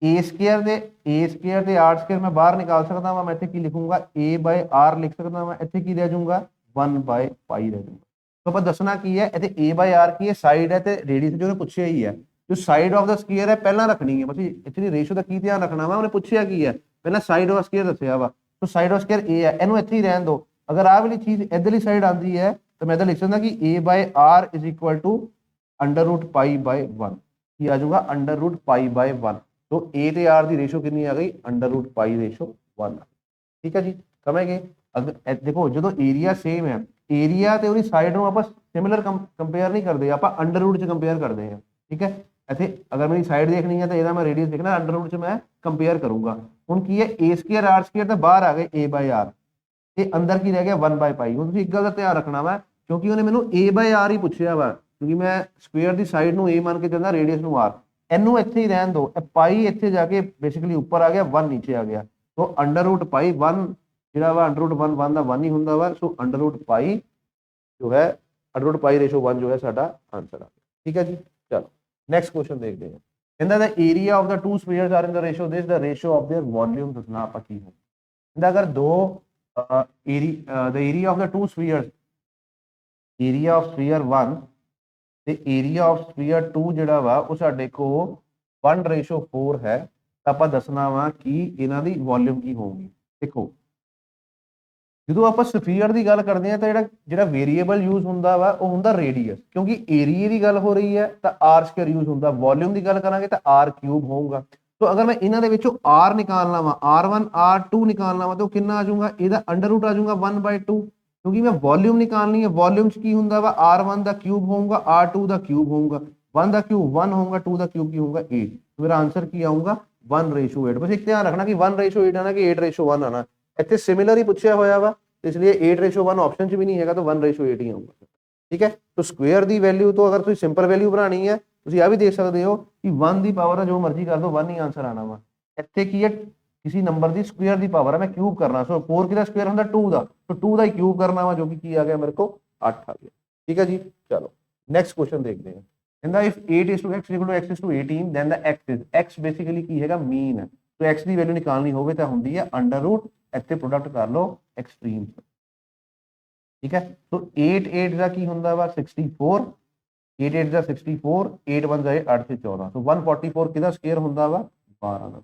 a ਸਕੁਅਰ ਤੇ r ਸਕੁਅਰ ਮੈਂ ਬਾਹਰ ਨਿਕਾਲ ਸਕਦਾ ਵਾਂ, ਮੈਂ ਇੱਥੇ ਕੀ ਲਿਖੂੰਗਾ a/r ਲਿਖ ਸਕਦਾ ਵਾਂ, ਇੱਥੇ ਕੀ ਰਹਿ ਜਾਊਗਾ 1/π ਰਹਿ ਜਾਊਗਾ। तो ਆਪਾਂ ਦੱਸਣਾ ਕੀ ਹੈ, ਇੱਥੇ a/r ਕੀ ਹੈ ਸਾਈਡ ਹੈ ਤੇ ਰੇਡੀਅਸ ਜੋ ਉਹਨੇ ਪੁੱਛਿਆ ਹੀ ਹੈ, ਜੋ ਸਾਈਡ ਆਫ ਦਾ ਸਕੁਅਰ ਹੈ ਪਹਿਲਾਂ ਰੱਖਣੀ ਹੈ। ਬਸ ਇੱਥੇ ਰੇਸ਼ੋ ਦਾ ਕੀ ਧਿਆਨ ਰੱਖਣਾ ਵਾ, ਉਹਨੇ ਪੁੱਛਿਆ ਕੀ ਹੈ ਪਹਿਲਾਂ ਸਾਈਡ ਆਫ ਸਕੁਅਰ ਦੱਸਿਆ ਵਾ, ਸੋ ਸਾਈਡ ਆਫ ਸਕੁਅਰ a ਹੈ, ਇਹਨੂੰ ਇੱਥੇ ਹੀ ਰਹਿਣ ਦਿਓ। ਅਗਰ ਆਹ ਵਾਲੀ ਚੀਜ਼ ਇਧਰਲੀ ਸਾਈਡ ਆਉਂਦੀ ਹੈ ਤਾਂ ਮੈਂ ਤਾਂ ਲਿਖ ਸਕਦਾ ਕਿ a/r = ਅੰਡਰ ਰੂਟ π/1, ਕੀ ਆ ਜਾਊਗਾ ਅੰਡਰ ਰੂਟ π/1। तो a ਤੇ r ਦੀ ਰੇਸ਼ੋ ਕਿੰਨੀ ਆ ਗਈ ਅੰਡਰ ਰੂਟ π ਰੇਸ਼ੋ 1। ਠੀਕ ਹੈ ਜੀ, ਸਮਝ ਗਏ। ਅਗਰ ਦੇਖੋ ਜਦੋਂ ਏਰੀਆ ਸੇਮ ਹੈ, ਏਰੀਆ ਤੇ ਉਹਦੀ ਸਾਈਡ ਨੂੰ ਆਪਾਂ ਸਿਮਿਲਰ ਕੰਪੇਅਰ ਨਹੀਂ ਕਰਦੇ, ਆਪਾਂ ਅੰਡਰ ਰੂਟ 'ਚ ਕੰਪੇਅਰ ਕਰਦੇ ਹਾਂ। ਠੀਕ ਹੈ, ਇੱਥੇ ਅਗਰ ਮੇਰੀ ਸਾਈਡ ਦੇਖਣੀ ਹੈ ਤਾਂ ਇਹਦਾ ਮੈਂ ਰੇਡੀਅਸ ਦੇਖਣਾ, ਅੰਡਰ ਰੂਟ 'ਚ ਮੈਂ ਕੰਪੇਅਰ ਕਰੂੰਗਾ। ਹੁਣ ਕੀ ਹੈ a ਸਕੁਅਰ r ਸਕੁਅਰ ਤਾਂ ਬਾਹਰ ਆ ਗਏ a/r, ਤੇ ਅੰਦਰ ਕੀ ਰਹਿ ਗਿਆ 1/π। ਹੁਣ ਤੁਸੀਂ ਇੱਕ ਗੱਲ ਦਾ ਧਿਆਨ ਰੱਖਣਾ ਵਾ, ਕਿਉਂਕਿ ਉਹਨੇ ਮੈਨੂੰ a/r ਹੀ ਪੁੱਛਿਆ ਵਾ, ਕਿਉਂਕਿ ਮੈਂ ਸਕੁਅਰ ਦੀ ਸਾਈਡ ਨੂੰ a ਮੰਨ ਕੇ ਚੱਲਦਾ, ਰੇਡੀਅਸ ਨੂੰ r, ਇਹਨੂੰ ਇੱਥੇ ਹੀ ਰਹਿਣ ਦਿਓ। ਇਹ ਪਾਈ ਇੱਥੇ ਜਾ ਕੇ ਬੇਸਿਕਲੀ ਉੱਪਰ ਆ ਗਿਆ, 1 ਨੀਚੇ ਆ ਗਿਆ, ਸੋ ਅੰਡਰ ਰੂਟ π1 ਜਿਹੜਾ ਵਾ ਅੰਡਰ ਰੂਟ 1 ਦਾ 1 ਹੀ ਹੁੰਦਾ ਵਾ, ਸੋ ਅੰਡਰ ਰੂਟ π ਜੋ ਹੈ ਅੰਡਰ ਰੂਟ π ਰੇਸ਼ੋ 1 ਜੋ ਹੈ ਸਾਡਾ ਆਂਸਰ ਆ। ਠੀਕ ਹੈ ਜੀ, ਚਲੋ ਨੈਕਸਟ ਕੁਐਸਚਨ ਦੇਖਦੇ ਹਾਂ। ਕਹਿੰਦਾ the area of the two spheres are in the ratio this, the ratio of their volume ਦੱਸਣਾ ਆਪਾਂ ਕੀ ਹੈ। ਕਹਿੰਦਾ ਅਗਰ ਦੋ the area of the two spheres, area of sphere 1 ਤੇ ਏਰੀਆ ਆਫ ਸਫੀਅਰ 2 ਜਿਹੜਾ ਵਾ ਉਹ ਸਾਡੇ ਕੋਲ 1:4 ਹੈ, ਤਾਂ ਆਪਾਂ ਦੱਸਣਾ ਵਾ ਕਿ ਇਹਨਾਂ ਦੀ ਵੋਲਿਊਮ ਕੀ ਹੋਊਗੀ। ਦੇਖੋ ਜਦੋਂ ਆਪਾਂ ਸਫੀਅਰ ਦੀ ਗੱਲ ਕਰਦੇ ਆ ਤਾਂ ਜਿਹੜਾ ਵੇਰੀਏਬਲ ਯੂਜ਼ ਹੁੰਦਾ ਵਾ ਉਹ ਹੁੰਦਾ ਰੇਡੀਅਸ, ਕਿਉਂਕਿ ਏਰੀਆ ਦੀ ਗੱਲ ਹੋ ਰਹੀ ਹੈ ਤਾਂ r ਸਕੁਅਰ ਯੂਜ਼ ਹੁੰਦਾ, ਵੋਲਿਊਮ ਦੀ ਗੱਲ ਕਰਾਂਗੇ ਤਾਂ r ਕਿਊਬ ਹੋਊਗਾ। ਸੋ ਅਗਰ ਮੈਂ ਇਹਨਾਂ ਦੇ ਵਿੱਚੋਂ r ਨਿਕਾਲਣਾ ਵਾ, r1 r2 ਨਿਕਾਲਣਾ ਵਾ, ਤਾਂ ਉਹ ਕਿੰਨਾ ਆ ਜਾਊਗਾ, ਇਹਦਾ ਅੰਡਰ ਰੂਟ ਆ ਜਾਊਗਾ 1/2। क्योंकि मैं वॉल्यूम निकालनी है, वॉल्यूम च की हुंदा वा R1 ਦਾ ਕਿਊਬ ਹੋਊਗਾ, R2 ਦਾ ਕਿਊਬ ਹੋਊਗਾ, 1 ਦਾ ਕਿਊਬ 1 ਹੋਊਗਾ, 2 ਦਾ ਕਿਊਬ ਕੀ ਹੋਊਗਾ 8। तो मेरा आंसर ਕੀ ਆਊਗਾ 1:8। बस एक ध्यान रखना कि 1:8 आना कि 8:1 आना, ਇੱਥੇ ਸਿਮਿਲਰ ਹੀ ਪੁੱਛਿਆ ਹੋਇਆ ਵਾ, इसलिए 8:1 ऑप्शन च भी नहीं हैगा, तो 1:8 ही ਆਊਗਾ। ਠੀਕ ਹੈ, तो ਸਕੁਅਰ ਦੀ ਵੈਲਿਊ ਤੋਂ ਅਗਰ ਤੁਸੀਂ ਸਿੰਪਲ ਵੈਲਿਊ ਬਣਾਣੀ ਹੈ, ਤੁਸੀਂ ਆ ਵੀ ਦੇਖ ਸਕਦੇ ਹੋ ਕਿ 1 ਦੀ ਪਾਵਰ ਹੈ, ਜੋ ਮਰਜ਼ੀ ਕਰ ਦੋ 1 ਹੀ ਆਂਸਰ ਆਣਾ ਵਾ। ਇੱਥੇ ਕੀ ਹੈ, किसी नंबर की स्क्वायर की पावर है, मैं क्यूब करना, सो 4 किदा स्क्वायर होंदा 2 दा, तो 2 दा ही क्यूब करना वा, जो कि आ गया मेरे को 8 आ गया। ठीक है जी, चलो नेक्स्ट क्वेश्चन देखते हैं। कहंदा if 8 is to x equal to x is to 18 then the x basically की हैगा मीन है, तो x ਦੀ ਵੈਲਿਊ ਨਿਕਾਲਣੀ ਹੋਵੇ ਤਾਂ ਹੁੰਦੀ ਹੈ ਅੰਡਰ रूट, ਇੱਥੇ ਪ੍ਰੋਡਕਟ ਕਰ ਲਓ ਐਕਸਟ੍ਰੀਮ। ਠੀਕ ਹੈ, तो 8 8 ਦਾ ਕੀ ਹੁੰਦਾ ਵਾ 64, 8 8 ਦਾ 64, 8 1 ਜਾਏ 8 ਤੇ 14, तो 144 ਕਿਹਦਾ ਸਕੁਅਰ ਹੁੰਦਾ ਵਾ 12 ਦਾ।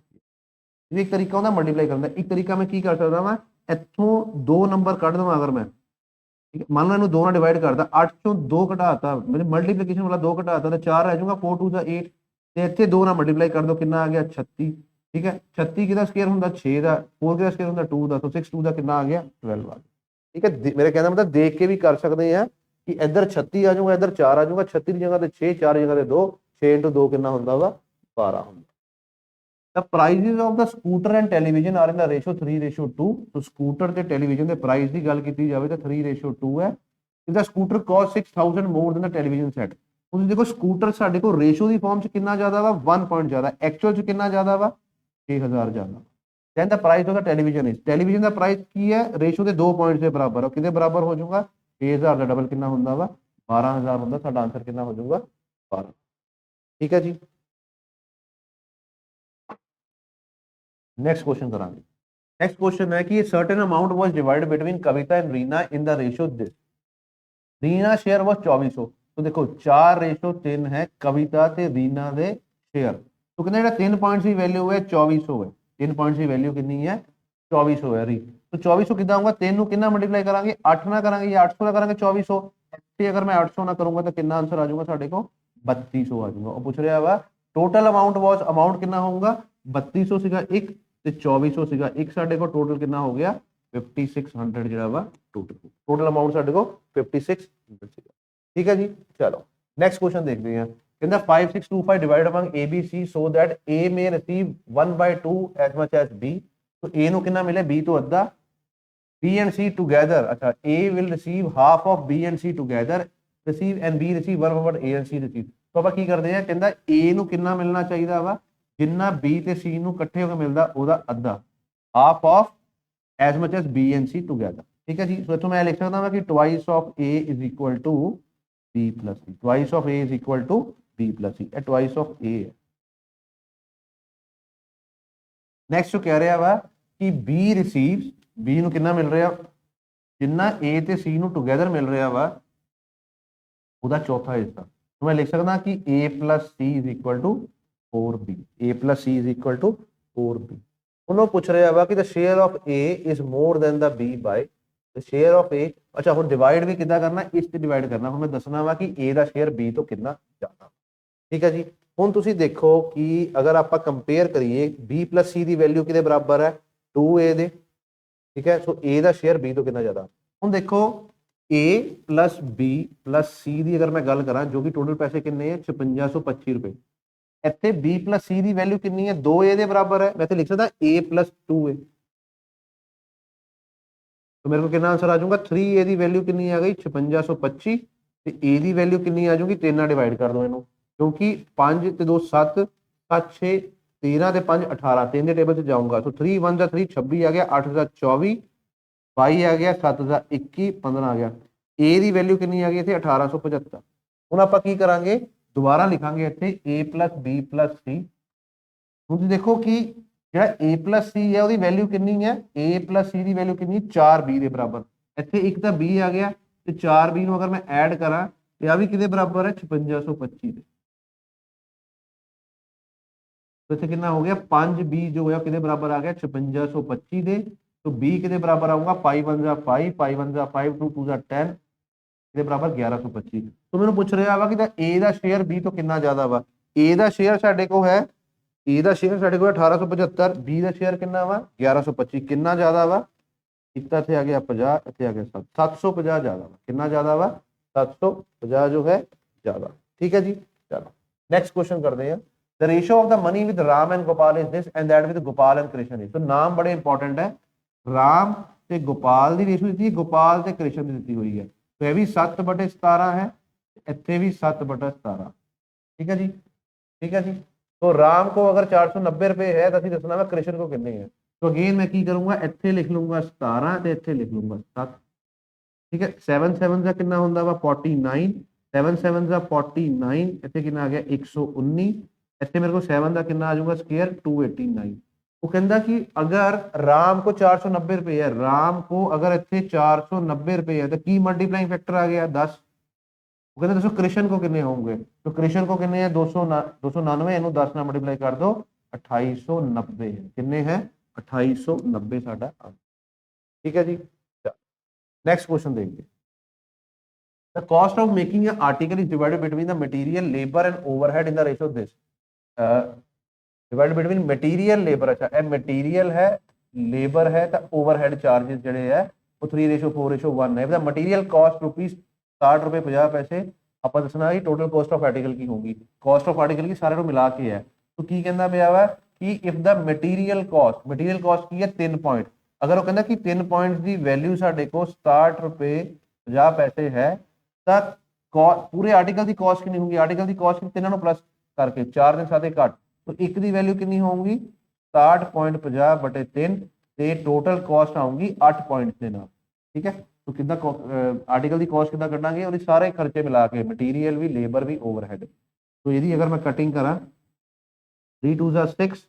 ਇਹ ਇੱਕ ਤਰੀਕਾ ਹੁੰਦਾ ਮਲਟੀਪਲਾਈ ਕਰਨ ਦਾ। ਇੱਕ ਤਰੀਕਾ ਮੈਂ ਕੀ ਕਰ ਸਕਦਾ ਵਾਂ, ਇੱਥੋਂ ਦੋ ਨੰਬਰ ਕੱਢ ਦਵਾਂ ਅਗਰ ਮੈਂ, ਠੀਕ ਹੈ, ਮੰਨ ਲਓ ਇਹਨੂੰ 2 ਨਾਲ ਡਿਵਾਈਡ ਕਰਦਾ, 8 ਚੋਂ 2 ਘਟਾਤਾ, ਮੇਰੇ ਮਲਟੀਪਲੀਕੇਸ਼ਨ ਵਾਲਾ 2 ਘਟਾਤਾ ਤਾਂ 4 ਰਹਿ ਜਾਊਗਾ, 4 2 ਦਾ 8, ਤੇ ਇੱਥੇ 2 ਨਾਲ ਮਲਟੀਪਲਾਈ ਕਰ ਦੋ, ਕਿੰਨਾ ਆ ਗਿਆ 36। ਠੀਕ ਹੈ, 36 ਕਿਹਦਾ ਸਕੁਅਰ ਹੁੰਦਾ 6 ਦਾ, 4 ਕਿਹਦਾ ਸਕੁਅਰ ਹੁੰਦਾ 2 ਦਾ, तो 6 2 ਦਾ ਕਿੰਨਾ ਆ ਗਿਆ 12 ਆ ਗਿਆ। ਠੀਕ ਹੈ, ਮੇਰੇ ਕਹਿੰਦਾ ਮਤਲਬ ਦੇਖ ਕੇ ਵੀ ਕਰ ਸਕਦੇ ਆ ਕਿ ਇੱਧਰ 36 ਆ ਜਾਊਗਾ, ਇੱਧਰ 4 ਆ ਜਾਊਗਾ, 36 ਦੀ ਜਗ੍ਹਾ ਤੇ 6, 4 ਦੀ ਜਗ੍ਹਾ ਤੇ 2, 6 × 2 ਕਿੰਨਾ ਹੁੰਦਾ ਵਾ 12 ਹੁੰਦਾ। The prices of the scooter and television are in the ratio 3:2, तो scooter ਤੇ television ਦੇ price ਦੀ ਗੱਲ ਕੀਤੀ ਜਾਵੇ ਤਾਂ 3:2 ਹੈ। If the scooter cost 6000 more than the television set, ਤੁਸੀਂ ਦੇਖੋ ਸਕੂਟਰ ਸਾਡੇ ਕੋਲ ਰੇਸ਼ੋ ਦੀ ਫਾਰਮ ਚ ਕਿੰਨਾ ਜ਼ਿਆਦਾ ਵਾ 1 ਪੁਆਇੰਟ ਜ਼ਿਆਦਾ, ਐਕਚੁਅਲ ਚ ਕਿੰਨਾ ਜ਼ਿਆਦਾ ਵਾ 6000 ਜ਼ਿਆਦਾ। then the price of the television is, television ਦਾ ਪ੍ਰਾਈਸ ਕੀ ਹੈ ਰੇਸ਼ੋ ਦੇ 2 ਪੁਆਇੰਟਸ ਦੇ ਬਰਾਬਰ, ਉਹ ਕਿਹਦੇ ਬਰਾਬਰ ਹੋ ਜਾਊਗਾ 6000 ਦਾ ਡਬਲ ਕਿੰਨਾ ਹੁੰਦਾ ਵਾ 12000 ਹੁੰਦਾ। ਸਾਡਾ ਆਨਸਰ ਕਿੰਨਾ ਹੋ ਜਾਊਗਾ 12। ਠੀਕ ਹੈ ਜੀ, नेक्स्ट क्वेश्चन करांगे। नेक्स्ट क्वेश्चन है कि certain amount was divided between Kavita and Reena in the ratio this, Reena share was 2400, तो देखो 4:3 है कविता ते रीना दे शेयर, तो कहंदा जेड़ा 3 पॉइंट्स की वैल्यू है 2400 है, 3 पॉइंट्स की वैल्यू कितनी है 2400 है री, तो 2400 कितना होगा 3 नु कितना मल्टीप्लाई करांगे 8 ना करांगे या 800 ना करांगे 2400, ऐसे अगर मैं 800 ना करूंगा तो कितना आंसर आ जाऊंगा साडे को 3200 आ जाऊंगा। और पूछ रहा वा टोटल अमाउंट वाज, अमाउंट कितना होगा 3200 ਸੀਗਾ ਇੱਕ ਤੇ 2400 ਸੀਗਾ ਇੱਕ, ਸਾਡੇ ਕੋਲ ਟੋਟਲ ਕਿੰਨਾ ਹੋ ਗਿਆ 5600 ਜਿਹੜਾ ਵਾ ਟੋਟਲ ਅਮਾਉਂਟ ਸਾਡੇ ਕੋਲ 5600 ਸੀਗਾ। ਠੀਕ ਹੈ ਜੀ, ਚਲੋ ਨੈਕਸਟ ਕੁਐਸਚਨ ਦੇਖਦੇ ਹਾਂ। ਕਹਿੰਦਾ 5625 divide among A B C so that A may receive 1/2 as much as B, तो A ਨੂੰ ਕਿੰਨਾ ਮਿਲੇ B ਤੋਂ ਅੱਧਾ, B and C together, अच्छा A will receive half of B and C together receive and B receive 1/4 A and C receive, तो ਆਪਾਂ ਕੀ ਕਰਦੇ ਹਾਂ ਕਹਿੰਦਾ A ਨੂੰ ਕਿੰਨਾ ਮਿਲਣਾ ਚਾਹੀਦਾ ਵਾ ਜਿੰਨਾ B ਤੇ C ਨੂੰ ਇਕੱਠੇ ਹੋ ਕੇ ਮਿਲਦਾ ਉਹਦਾ ਅੱਧਾ, half of as much as B and C together। ਠੀਕ ਹੈ ਜੀ, ਸੋ ਇੱਥੋਂ ਮੈਂ ਲਿਖ ਸਕਦਾ ਹਾਂ ਕਿ twice of A is equal to B plus C, twice of A is equal to B plus C, ਇਹ twice of A ਹੈ। ਨੈਕਸਟ ਜੋ ਕਹਿ ਰਿਹਾ ਵਾ ਕਿ B receives, B ਨੂੰ ਕਿੰਨਾ ਮਿਲ ਰਿਹਾ ਜਿੰਨਾ A ਤੇ C ਨੂੰ ਟੁਗੇਦਰ ਮਿਲ ਰਿਹਾ ਵਾ ਉਹਦਾ ਚੌਥਾ ਹਿੱਸਾ, तो मैं लिख सकता कि A plus C is equal to 4B, A plus C is equal to 4B। उन्होंने पूछ रहा है कि the share of A is more than the B by the share of A, अच्छा हम डिवाइड भी कितना करना इस ते डिवाइड करना, हमें दसना वा कि A ਦਾ शेयर B ਤੋਂ ਕਿੰਨਾ ਜ਼ਿਆਦਾ। ठीक है जी, ਹੁਣ ਤੁਸੀਂ ਦੇਖੋ ਕਿ ਅਗਰ ਆਪਾਂ ਕੰਪੇਅਰ ਕਰੀਏ B plus C ਦੀ ਵੈਲਿਊ ਕਿਹਦੇ ਬਰਾਬਰ ਹੈ 2A ਦੇ, ਠੀਕ ਹੈ, ਸੋ A ਦਾ ਸ਼ੇਅਰ B ਤੋਂ ਕਿੰਨਾ ਜ਼ਿਆਦਾ। ਹੁਣ ਦੇਖੋ A plus B plus C ਦੀ ਅਗਰ ਮੈਂ ਗੱਲ ਕਰਾਂ ਜੋ ਕਿ ਟੋਟਲ ਪੈਸੇ ਕਿੰਨੇ ਹੈ 5625 ਰੁਪਏ, ਇੱਥੇ B plus C ਦੀ ਵੈਲਿਊ ਕਿੰਨੀ ਹੈ 2A ਦੇ ਬਰਾਬਰ ਹੈ, ਮੈਂ ਇੱਥੇ ਲਿਖ ਸਕਦਾ A plus 2A, तो मेरे को कितना आंसर आ जाऊंगा 3A ਦੀ ਵੈਲਿਊ ਕਿੰਨੀ ਆ ਗਈ 5625 ਤੇ A ਦੀ ਵੈਲਿਊ ਕਿੰਨੀ ਆ ਜਾਊਗੀ 3 ਨਾਲ ਡਿਵਾਈਡ ਕਰ ਦੋ ਇਹਨੂੰ, ਕਿਉਂਕਿ 5 ਤੇ 2 7 7 6 13 ਤੇ 5 18, 3 ਦੇ ਟੇਬਲ 'ਚ ਜਾਊਂਗਾ, ਸੋ 3 1 ਦਾ 3 26 ਆ ਗਿਆ, 8 ਦਾ 24 22 ਆ ਗਿਆ, 7 ਦਾ 21 15 ਆ ਗਿਆ। A ਦੀ ਵੈਲਿਊ ਕਿੰਨੀ ਆ ਗਈ ਇੱਥੇ 1875। ਹੁਣ ਆਪਾਂ ਕੀ ਕਰਾਂਗੇ ਦੁਬਾਰਾ ਲਿਖਾਂਗੇ ਇੱਥੇ A plus B plus C। ਹੁਣ ਤੁਸੀਂ ਦੇਖੋ ਕਿ ਜਿਹੜਾ A plus C ਹੈ ਉਹਦੀ ਵੈਲਿਊ ਕਿੰਨੀ ਹੈ A plus C the value ਕਿੰਨੀ 4B ਦੇ ਬਰਾਬਰ, ਇੱਥੇ ਇੱਕ ਤਾਂ B ਆ ਗਿਆ ਤੇ 4B ਨੂੰ ਅਗਰ ਮੈਂ ਐਡ ਕਰਾਂ ਤੇ ਆ ਵੀ ਕਿਹਦੇ ਬਰਾਬਰ ਹੈ 5625 ਦੇ, तो इतने कितना हो गया 5B जो है कितने बराबर आ गया 5625 दे, तो B कितने बराबर आऊंगा 5 1 जा 5 5 1 जा 5 2 2 जा 10 कितने बराबर 1125। तो मैंने पूछ रहा वा कि A ਦਾ ਸ਼ੇਅਰ B ਤੋਂ ਕਿੰਨਾ ਜ਼ਿਆਦਾ ਵਾ, A ਦਾ ਸ਼ੇਅਰ ਸਾਡੇ ਕੋਲ ਹੈ A ਦਾ ਸ਼ੇਅਰ ਸਾਡੇ ਕੋਲ 1875, B ਦਾ ਸ਼ੇਅਰ ਕਿੰਨਾ ਵਾ 1125, ਕਿੰਨਾ ਜ਼ਿਆਦਾ ਵਾ एक तो इतने आ गया 50, इतने आ गया 750 ज़्यादा वा, कितना ज़्यादा वा 750 जो है ज़्यादा। ठीक है जी, चलो नेक्स्ट क्वेश्चन करते हैं। The ratio of the money with Ram and Gopal is this and that with Gopal and Krishna is. तो नाम बड़े इंपॉर्टेंट है। राम ते गोपाल की रेशियो दी, गोपाल ते कृष्ण की दी हुई है। तो यह भी 7/17 है, इतने भी 7/17। ठीक है जी, ठीक है जी। तो राम को अगर 490 रुपए है तो असं दसना वा कृष्ण को कितने है। तो अगेन मैं की करूंगा, इतने लिख लूंगा 17 ते इतने लिख लूंगा 7। ठीक है, 7 7 का कितना होंदा वा 49, 7 7 का 49, इतने कितना आ गया 119, इतने मेरे को 7 का कितना आ जाऊंगा स्क्वायर 289। वो कहता कि अगर राम को 490 रुपए है, राम को अगर इतने 490 रुपए है तो की मल्टीप्लाइंग फैक्टर आ गया 10। वो कहते दोस्तों कृष्ण को कितने होंगे, तो कृष्ण को कितने हैं 299, इन्हों 10 ना मल्टीप्लाई कर दो 2890 है। कितने हैं 2890 साडा आंसर। ठीक है जी, नेक्स्ट क्वेश्चन देखिए। The cost of making a article is divided between the material labour and overhead in the ratio this. Divided between material labour, अच्छा ए मटेरियल है लेबर है तो ओवरहेड चार्जेस जड़े है वो 3:4:1 है। द मटेरियल कॉस्ट रुपीज 60 रुपए 50 पैसे आप दसना कि टोटल कॉस्ट ऑफ आर्टिकल की होगी। कॉस्ट ऑफ आर्टिकल की सारे मिला के है। तो की कहना पिया वा कि इफ द मटेरियल कॉस्ट की है 3 पॉइंट, अगर वो कहना कि 3 पॉइंट की वैल्यू साडे को 60 रुपए 50 पैसे है तो पूरे आर्टिकल की कॉस्ट कितनी होगी, आर्टिकल की कॉस्ट तीनों प्लस करके 4 दिन 7 घट तो एक की वैल्यू कितनी होगी 60.50/3 ਤੇ टोटल कॉस्ट आऊंगी 8 पॉइंट के नाल। ठीक है, तो कितना आर्टिकल की कॉस्ट कितना कटांगे और सारे खर्चे मिला के मटीरियल भी लेबर भी ओवरहेड। तो यदि अगर मैं कटिंग करा 3 2 6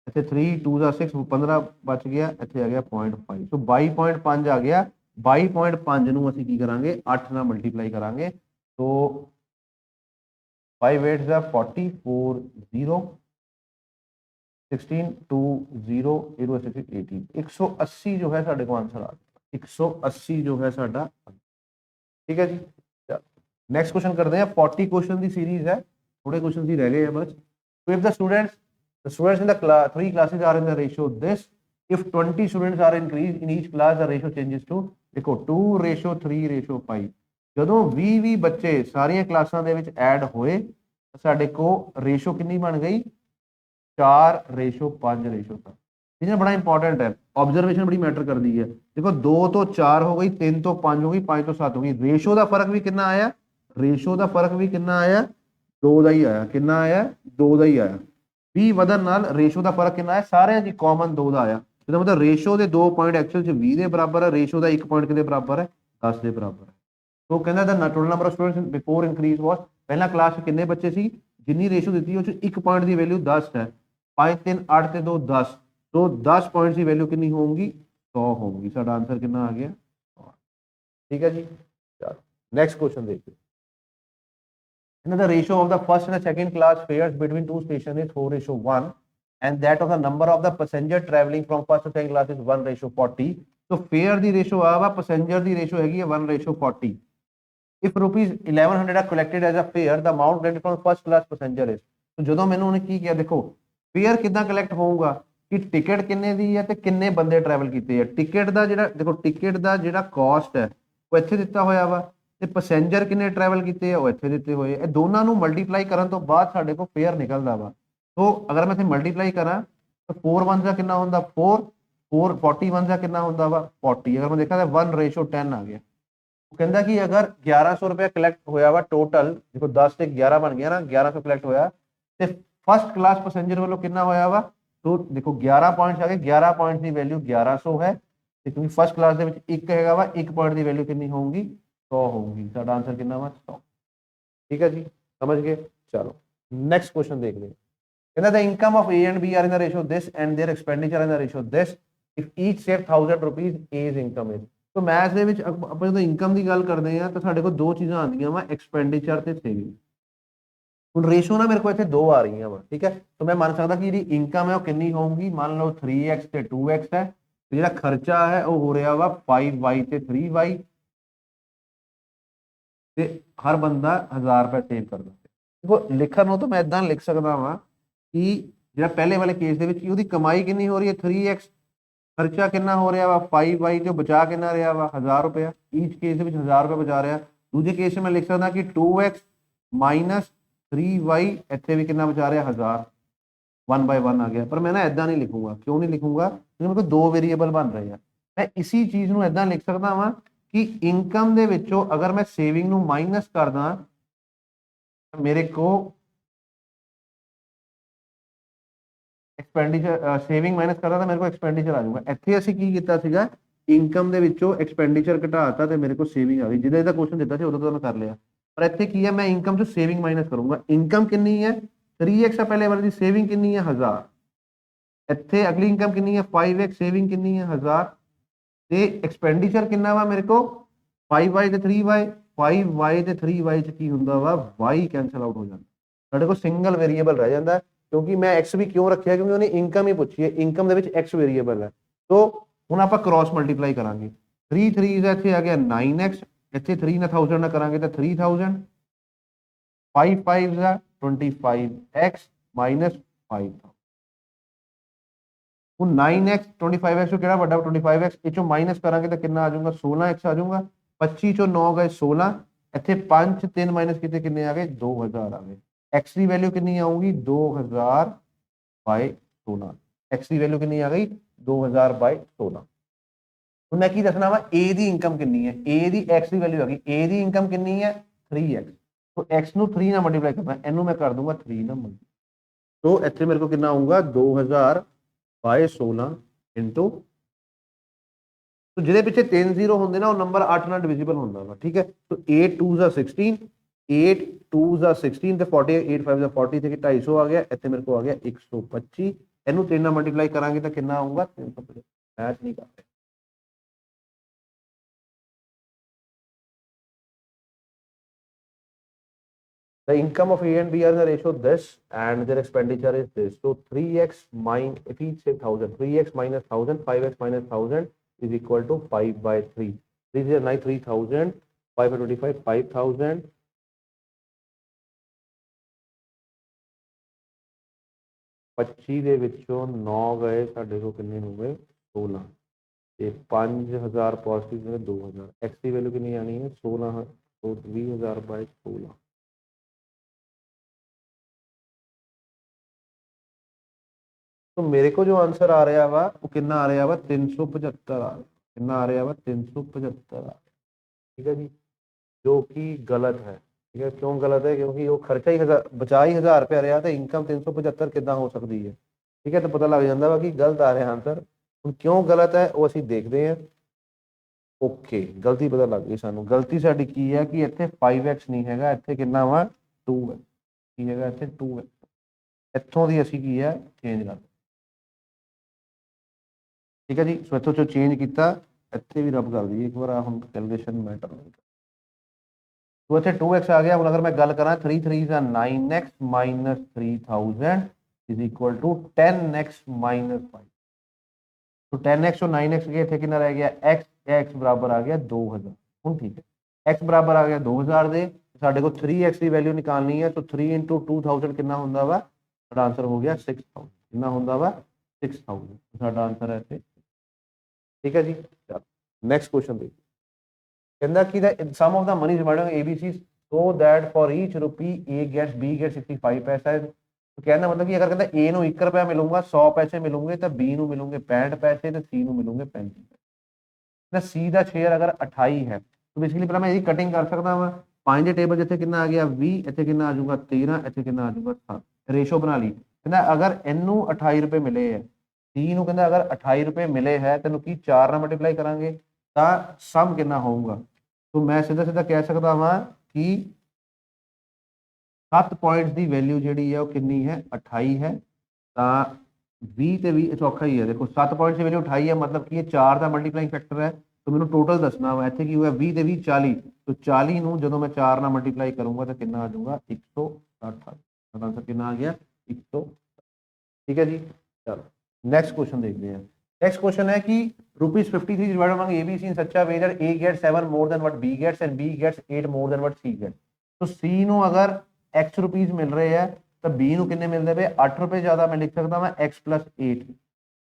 इतने 3 2 6 15 बच गया, इतने आ गया 0.5, तो 22.5 आ गया। 22.5 ਨੂੰ ਅਸੀਂ ਕੀ ਕਰਾਂਗੇ 8 ਨਾਲ ਮਲਟੀਪਲਾਈ ਕਰਾਂਗੇ। तो 5 8 ਦਾ 40 4 0 16 2 0 0 6 18 180 जो है साढ़े को आंसर आ गया। 180 जो है साडा। ठीक है जी, नेक्स्ट क्वेश्चन करते हैं। 40 क्वेश्चन की सीरीज है, थोड़े क्वेश्चन ही रह गए हैं बस। तो if the students in the 3 classes are in the ratio this, if 20 students are increased in each class the ratio changes to देखो 2:3:5। ਜਦੋਂ 20 ਬੱਚੇ ਸਾਰੀਆਂ ਕਲਾਸਾਂ ਦੇ ਵਿੱਚ ਐਡ ਹੋਏ ਸਾਡੇ ਕੋ ਰੇਸ਼ੋ ਕਿੰਨੀ ਬਣ ਗਈ 4:5:7। ठीक है, बड़ा इंपॉर्टेंट है, ऑब्जर्वेशन बड़ी मैटर कर दी है। देखो 2 तो 4 हो गई, 3 तो 5 हो गई, 5 तो 7 हो गई। रेशो का फर्क भी कितना आया, रेशो का फर्क भी कितना आया 2 का ही आया। कितना आया 2 का ही आया। 20 ਵਧਣ ਨਾਲ रेशो का फर्क कितना है सारे जी कॉमन 2 का आया। ਇਹਦਾ मतलब रेशो के 2 पॉइंट एक्चुअल च 20 के बराबर है, रेशो का 1 पॉइंट कितने बराबर है 10 के बराबर है। तो कहना the total number of students before increase was, पहला क्लास कितने बच्चे सी जिन्नी रेशो दी है 1 पॉइंट की वैल्यू 10 है, 5 3 8 ਤੇ 2 10, तो 10 पॉइंट की वैल्यू कितनी होगी 100 होगी। साडा आंसर कितना आ गया 100। ठीक है जी, चलो नेक्स्ट क्वेश्चन देखते हैं। The ratio of the first and the second class fares between two stations is 4:1 and that of the number of the passenger traveling from first to second class is 1:40। तो fair दी ratio आ passenger दी ratio हैगी 1:40। if rupees 1100 are collected as a fare the amount collected from first class passenger is। तो ਜਦੋਂ ਮੈਨੂੰ ਉਹਨੇ ਕੀ ਕਿਹਾ ਦੇਖੋ fair ਕਿੱਦਾਂ collect ਹੋਊਗਾ ਕਿ ਟਿਕਟ ਕਿੰਨੇ ਦੀ ਹੈ ਤੇ ਕਿੰਨੇ ਬੰਦੇ ਟਰੈਵਲ ਕੀਤੇ ਆ। ਟਿਕਟ ਦਾ ਜਿਹੜਾ ਦੇਖੋ ਟਿਕਟ ਦਾ ਜਿਹੜਾ ਕਾਸਟ ਹੈ ਉਹ ਇੱਥੇ ਦਿੱਤਾ ਹੋਇਆ ਵਾ ਤੇ ਪੈਸੇਂਜਰ ਕਿੰਨੇ ਟਰੈਵਲ ਕੀਤੇ ਆ ਉਹ ਇੱਥੇ ਦਿੱਤੇ ਹੋਏ। ਇਹ ਦੋਨਾਂ ਨੂੰ ਮਲਟੀਪਲਾਈ ਕਰਨ ਤੋਂ ਬਾਅਦ ਸਾਡੇ ਕੋਲ ਫੇਅਰ ਨਿਕਲਦਾ ਵਾ। तो अगर मैं इसे मल्टीप्लाई करा तो 4 1 का कितना होता 4 4 41 का कितना होता वा 40। अगर मैं देखा तो 1:10 आ गया। वो कहता कि अगर 1100 रुपया कलैक्ट होया वा टोटल, देखो 10 से 11 बन गया ना, 1100 कलैक्ट होया ते फर्स्ट क्लास पैसेंजर वालों कितना होया वा। तो देखो 11 पॉइंट्स आ गए, 11 पॉइंट की वैल्यू 1100 है क्योंकि फर्स्ट क्लास के विच एक हैगा वा, 1 पॉइंट की वैल्यू कितनी होगी 100 होगी। साडा आंसर कितना वा 100। ठीक है जी, समझ गए। चलो नेक्स्ट क्वेश्चन देख लें। The income of A and B are in the ratio this and their expenditure in the ratio this if each save 1000 rupees A's income is। तो मैथ्स ਦੇ ਵਿੱਚ ਆਪਾਂ ਜਦੋਂ ਇਨਕਮ ਦੀ ਗੱਲ ਕਰਦੇ ਆ ਤਾਂ ਸਾਡੇ ਕੋਲ ਦੋ ਚੀਜ਼ਾਂ ਆਉਂਦੀਆਂ ਵਾ ਐਕਸਪੈਂਡੀਚਰ ਤੇ ਸੇਵਿੰਗ। ਹੁਣ ਰੇਸ਼ੋ ਨਾ ਮੇਰੇ ਕੋਲ ਇੱਥੇ ਦੋ ਆ ਰਹੀਆਂ ਵਾ, ਠੀਕ ਹੈ। ਤਾਂ ਮੈਂ ਮੰਨ ਸਕਦਾ ਕਿ ਜਿਹੜੀ ਇਨਕਮ ਹੈ ਉਹ ਕਿੰਨੀ ਹੋਊਗੀ, ਮੰਨ ਲਓ 3x ਤੇ 2x ਹੈ ਤੇ ਜਿਹੜਾ ਖਰਚਾ ਹੈ ਉਹ ਹੋ ਰਿਹਾ ਵਾ 5y ਤੇ 3y ਤੇ ਹਰ ਬੰਦਾ 1000 ਰੁਪਏ ਸੇਵ ਕਰਦਾ। ਦੇਖੋ ਲਿਖਣ ਨੂੰ ਤਾਂ ਮੈਂ ਇਦਾਂ ਲਿਖ ਸਕਦਾ ਵਾਂ कि जो पहले वाले केस की कमाई कितनी हो रही है 3x ਖਰਚਾ ਕਿੰਨਾ ਹੋ ਰਿਹਾ ਵਾ 5y ਤੇ ਬਚਾ ਕਿੰਨਾ ਰਿਹਾ ਵਾ 1000 ਰੁਪਇਆ ਈਚ ਕੇਸ ਦੇ ਵਿੱਚ 1000 ਰੁਪਇਆ ਬਚਾ ਰਿਹਾ। ਦੂਜੇ ਕੇਸ 'ਚ ਮੈਂ ਲਿਖ ਸਕਦਾ ਕਿ 2x ਮਾਈਨਸ 3y ਇੱਥੇ ਵੀ ਕਿੰਨਾ ਬਚਾ ਰਿਹਾ 1000 1 by 1 ਆ ਗਿਆ। ਪਰ ਮੈਂ ਨਾ ਇਦਾਂ ਨਹੀਂ ਲਿਖੂੰਗਾ। ਕਿਉਂ ਨਹੀਂ ਲਿਖੂੰਗਾ? ਕਿਉਂਕਿ ਮੇਰੇ ਕੋਲ ਦੋ ਵੇਰੀਏਬਲ ਬਣ ਰਹੇ ਆ। ਮੈਂ ਇसी ਚੀਜ਼ ਨੂੰ ਇਦਾਂ ਲਿਖ ਸਕਦਾ ਵਾਂ ਕਿ ਇਨਕਮ ਦੇ ਵਿੱਚੋਂ ਅਗਰ ਮੈਂ ਸੇਵਿੰਗ ਨੂੰ ਮਾਈਨਸ ਕਰਦਾ ਮੇਰੇ ਕੋ एक्सपेंडिचर सेविंग माइनस करता तो मेरे को एक्सपेंडिचर आ जाऊगा। ਇੱਥੇ ਅਸੀਂ ਕੀ ਕੀਤਾ ਸੀਗਾ ਇਨਕਮ ਦੇ ਵਿੱਚੋਂ ਐਕਸਪੈਂਡੀਚਰ ਘਟਾਤਾ ਤੇ ਮੇਰੇ ਕੋਲ ਸੇਵਿੰਗ ਆ ਗਈ। ਜਿਹਦਾ ਇਹਦਾ ਕੁਐਸਚਨ ਦਿੱਤਾ ਸੀ ਉਦੋਂ ਤਾਂ ਮੈਂ ਕਰ ਲਿਆ। ਪਰ ਇੱਥੇ ਕੀ ਹੈ ਮੈਂ ਇਨਕਮ ਚੋਂ ਸੇਵਿੰਗ ਮਾਈਨਸ ਕਰੂੰਗਾ। ਇਨਕਮ ਕਿੰਨੀ ਹੈ 3x ਆ ਪਹਿਲੇ ਵਾਲੀ ਦੀ ਸੇਵਿੰਗ ਕਿੰਨੀ ਹੈ 1000। ਇੱਥੇ ਅਗਲੀ ਇਨਕਮ ਕਿੰਨੀ ਹੈ 5x ਸੇਵਿੰਗ ਕਿੰਨੀ ਹੈ 1000 ਤੇ ਐਕਸਪੈਂਡੀਚਰ ਕਿੰਨਾ ਵਾ ਮੇਰੇ ਕੋਲ 5y ਤੇ 3y 5y ਤੇ 3y ਚ ਕੀ ਹੁੰਦਾ ਵਾ y ਕੈਨਸਲ ਆਊਟ ਹੋ ਜਾਂਦਾ। ਸਾਡੇ ਕੋਲ ਸਿੰਗਲ ਵੇਰੀਏਬਲ ਰਹਿ ਜਾਂਦਾ ਕਿਉਂਕਿ ਮੈਂ x ਵੀ ਕਿਉਂ ਰੱਖਿਆ ਕਿਉਂਕਿ ਉਹਨੇ ਇਨਕਮ ਹੀ ਪੁੱਛੀ ਹੈ। ਇਨਕਮ ਦੇ ਵਿੱਚ x ਵੇਰੀਏਬਲ ਹੈ। तो ਹੁਣ ਆਪਾਂ ਕ੍ਰਾਸ ਮਲਟੀਪਲਾਈ ਕਰਾਂਗੇ 3 3 ਦਾ ਇੱਥੇ ਆ ਗਿਆ 9x ਇੱਥੇ 3 ਨਾਲ 1000 ਨਾਲ ਕਰਾਂਗੇ ਤਾਂ 3000 5 5 ਦਾ 25x ਮਾਈਨਸ 5 ਹੁਣ 9x 25x ਤੋਂ ਕਿਹੜਾ ਵੱਡਾ 25x ਇਹ ਚੋਂ ਮਾਈਨਸ ਕਰਾਂਗੇ ਤਾਂ ਕਿੰਨਾ ਆ ਜਾਊਗਾ 16x ਆ ਜਾਊਗਾ। 25 ਚੋਂ 9 ਗਏ 16 ਇੱਥੇ 5 3 ਮਾਈਨਸ ਕੀਤੇ ਕਿੰਨੇ ਆ ਗਏ 2000 ਆ ਗਏ। x ਦੀ ਵੈਲਿਊ ਕਿੰਨੀ ਆਊਗੀ 2000 ਬਾਈ 16 x ਦੀ ਵੈਲਿਊ ਕਿੰਨੀ ਆ ਗਈ 2000 ਬਾਈ 16। ਹੁਣ ਮੈਂ ਕੀ ਦੱਸਣਾ ਵਾ a ਦੀ ਇਨਕਮ ਕਿੰਨੀ ਹੈ a the x the value ਆ ਗਈ a ਦੀ ਇਨਕਮ ਕਿੰਨੀ ਹੈ 3x तो x ਨੂੰ 3 ਨਾਲ ਮਲਟੀਪਲਾਈ ਕਰਨਾ ਇਹਨੂੰ ਮੈਂ ਕਰ ਦੂੰਗਾ 3 ਨਾਲ ਮਲਟੀਪਲਾਈ। तो ਇੱਥੇ ਮੇਰੇ ਕੋਲ ਕਿੰਨਾ ਆਊਗਾ 2000 ਬਾਈ 16 ਇਨਟੂ तो ਜਿਹਦੇ ਪਿੱਛੇ 3 0 ਹੁੰਦੇ ਨਾ ਉਹ ਨੰਬਰ 8 ਨਾਲ ਡਿਵੀਜ਼ੀਬਲ ਹੁੰਦਾ ਵਾ। ਠੀਕ ਹੈ तो 8 2 16 8 2 16 ਤੇ 40 8 5 40 ਤੇ 250 ਆ ਗਿਆ। ਇੱਥੇ ਮੇਰੇ ਕੋਲ ਆ ਗਿਆ 125 ਇਹਨੂੰ 3 ਨਾਲ ਮਲਟੀਪਲਾਈ ਕਰਾਂਗੇ ਤਾਂ ਕਿੰਨਾ ਆਊਗਾ 350। ਮੈਥ ਨਹੀਂ ਕਰਦੇ। The income of A and B are in the ratio this and their expenditure is this. So 3x minus, if each say 1000, 3x minus 1000, 5x minus 1000 is equal to 5 by 3. 3 is 9, 3000, 5 by 25, 5000. 25 ਦੇ ਵਿੱਚੋਂ 9 ਗਏ ਸਾਡੇ ਕੋਲ ਕਿੰਨੇ ਹੋ ਗਏ 16 ਤੇ 5000 positive ਨੇ 2000 x ਦੀ ਵੈਲਿਊ ਕਿੰਨੀ ਆਣੀ ਹੈ 16 तो 20000 ਬਾਈ 16। तो मेरे को जो आंसर आ रहा वा वो कितना आ रहा वा 375 आ कितना आ रहा वा 375 आ। ठीक है जी जो कि गलत है। ठीक है क्यों गलत है क्योंकि वो खर्चा ही बचा ही 1000 रुपया रहा तो इनकम 375 कितना हो सकती है। ठीक है तो पता लग जाता वा कि गलत आ रहा आंसर। ਹੁਣ ਕਿਉਂ ਗਲਤ ਹੈ ਉਹ ਅਸੀਂ ਦੇਖਦੇ ਹਾਂ। ਓਕੇ ਗਲਤੀ ਪਤਾ ਲੱਗ ਗਈ ਸਾਨੂੰ। ਗਲਤੀ ਸਾਡੀ ਕੀ ਹੈ ਕਿ ਇੱਥੇ 5x ਨਹੀਂ ਹੈਗਾ ਇੱਥੇ ਕਿੰਨਾ ਵਾ 2x ਕੀ ਹੈਗਾ ਇੱਥੇ 2x ਇੱਥੋਂ ਦੀ ਅਸੀਂ ਕੀ ਹੈ ਚੇਂਜ ਕਰ। ठीक है जी सो इतों चो चेंज किया इतने भी रब कर दी एक बार हम कैलकुलेशन मैटर नहीं कर। तो इतने 2x आ गया। हम अगर मैं गल करा 3 3 9x minus 3000 is equal to 10x minus 5। तो 10x और 9x के इतने कितना रह गया x बराबर आ गया 2000। हम ठीक है x बराबर आ गया 2000 दे साढ़े को 3x की वैल्यू निकालनी है। तो 3 इंटू 2000 कितना होंदा वा साडा आंसर हो गया 6000 कितना होंदा वा 6000 साडा आंसर है इत्थे। ठीक है जी चलो नेक्स्ट क्वेश्चन देखिए कहना कि the sum of the money divided ABC so that for each rupee A gets B gets 65 पैसा है। तो कहना मतलब कि अगर कहता A ਨੂੰ 1 रुपया मिलूंगा 100 पैसे मिलूंगे तो B ਨੂੰ मिलूंगे 65 पैसे तो C ਨੂੰ मिलूंगे 35 पैसे। C ਦਾ ਸ਼ੇਅਰ ਅਗਰ 28 ਹੈ तो बेसिकली ਪਹਿਲਾਂ ਮੈਂ ਇਹਦੀ ਕਟਿੰਗ ਕਰ ਸਕਦਾ ਹਾਂ 5 ਦੇ ਟੇਬਲ ਜਿੱਥੇ ਕਿੰਨਾ ਆ ਗਿਆ 20 ਇੱਥੇ ਕਿੰਨਾ ਆ ਜਾਊਗਾ 13 ਇੱਥੇ ਕਿੰਨਾ ਆ ਜਾਊਗਾ 7 ਰੇਸ਼ੋ ਬਣਾ ਲਈ। ਕਹਿੰਦਾ ਅਗਰ ਇਹਨੂੰ 28 ਰੁਪਏ ਮਿਲੇ ਹੈ C ਨੂੰ ਕਹਿੰਦਾ ਅਗਰ 28 ਰੁਪਏ ਮਿਲੇ ਹੈ ਤੈਨੂੰ ਕੀ 4 ਨਾਲ ਮਲਟੀਪਲਾਈ ਕਰਾਂਗੇ ਤਾਂ ਸਮ ਕਿੰਨਾ ਹੋਊਗਾ। तो मैं सीधा सीधा कह सकता हाँ कि 7 पॉइंट्स की वैल्यू जी है वो कितनी है 28 है तो 20 तो 20 चौखा ही है। देखो 7 पॉइंट्स की वैल्यू 28 है मतलब कि ये 4 का मल्टीप्लाइंग फैक्टर है। तो मैंने टोटल दसना वा इतने की हुआ 20 तो 20 40 तो 40 ਨੂੰ ਜਦੋਂ मैं 4 ਨਾਲ मल्टीप्लाई करूंगा तो कितना आ जाऊंगा 160 आंसर कितना आ गया 100। ठीक है जी चलो नेक्स्ट क्वेश्चन देखते हैं। नेक्स्ट क्वेश्चन है कि ₹53 divided among ABC in such a way that A gets 7 more than what B gets and B gets 8 more than what C gets। तो C ਨੂੰ अगर x रुपीज मिल रहे हैं तो B ਨੂੰ कितने मिलते पे 8 रुपए ज्यादा मैं लिख सकता मैं x plus 8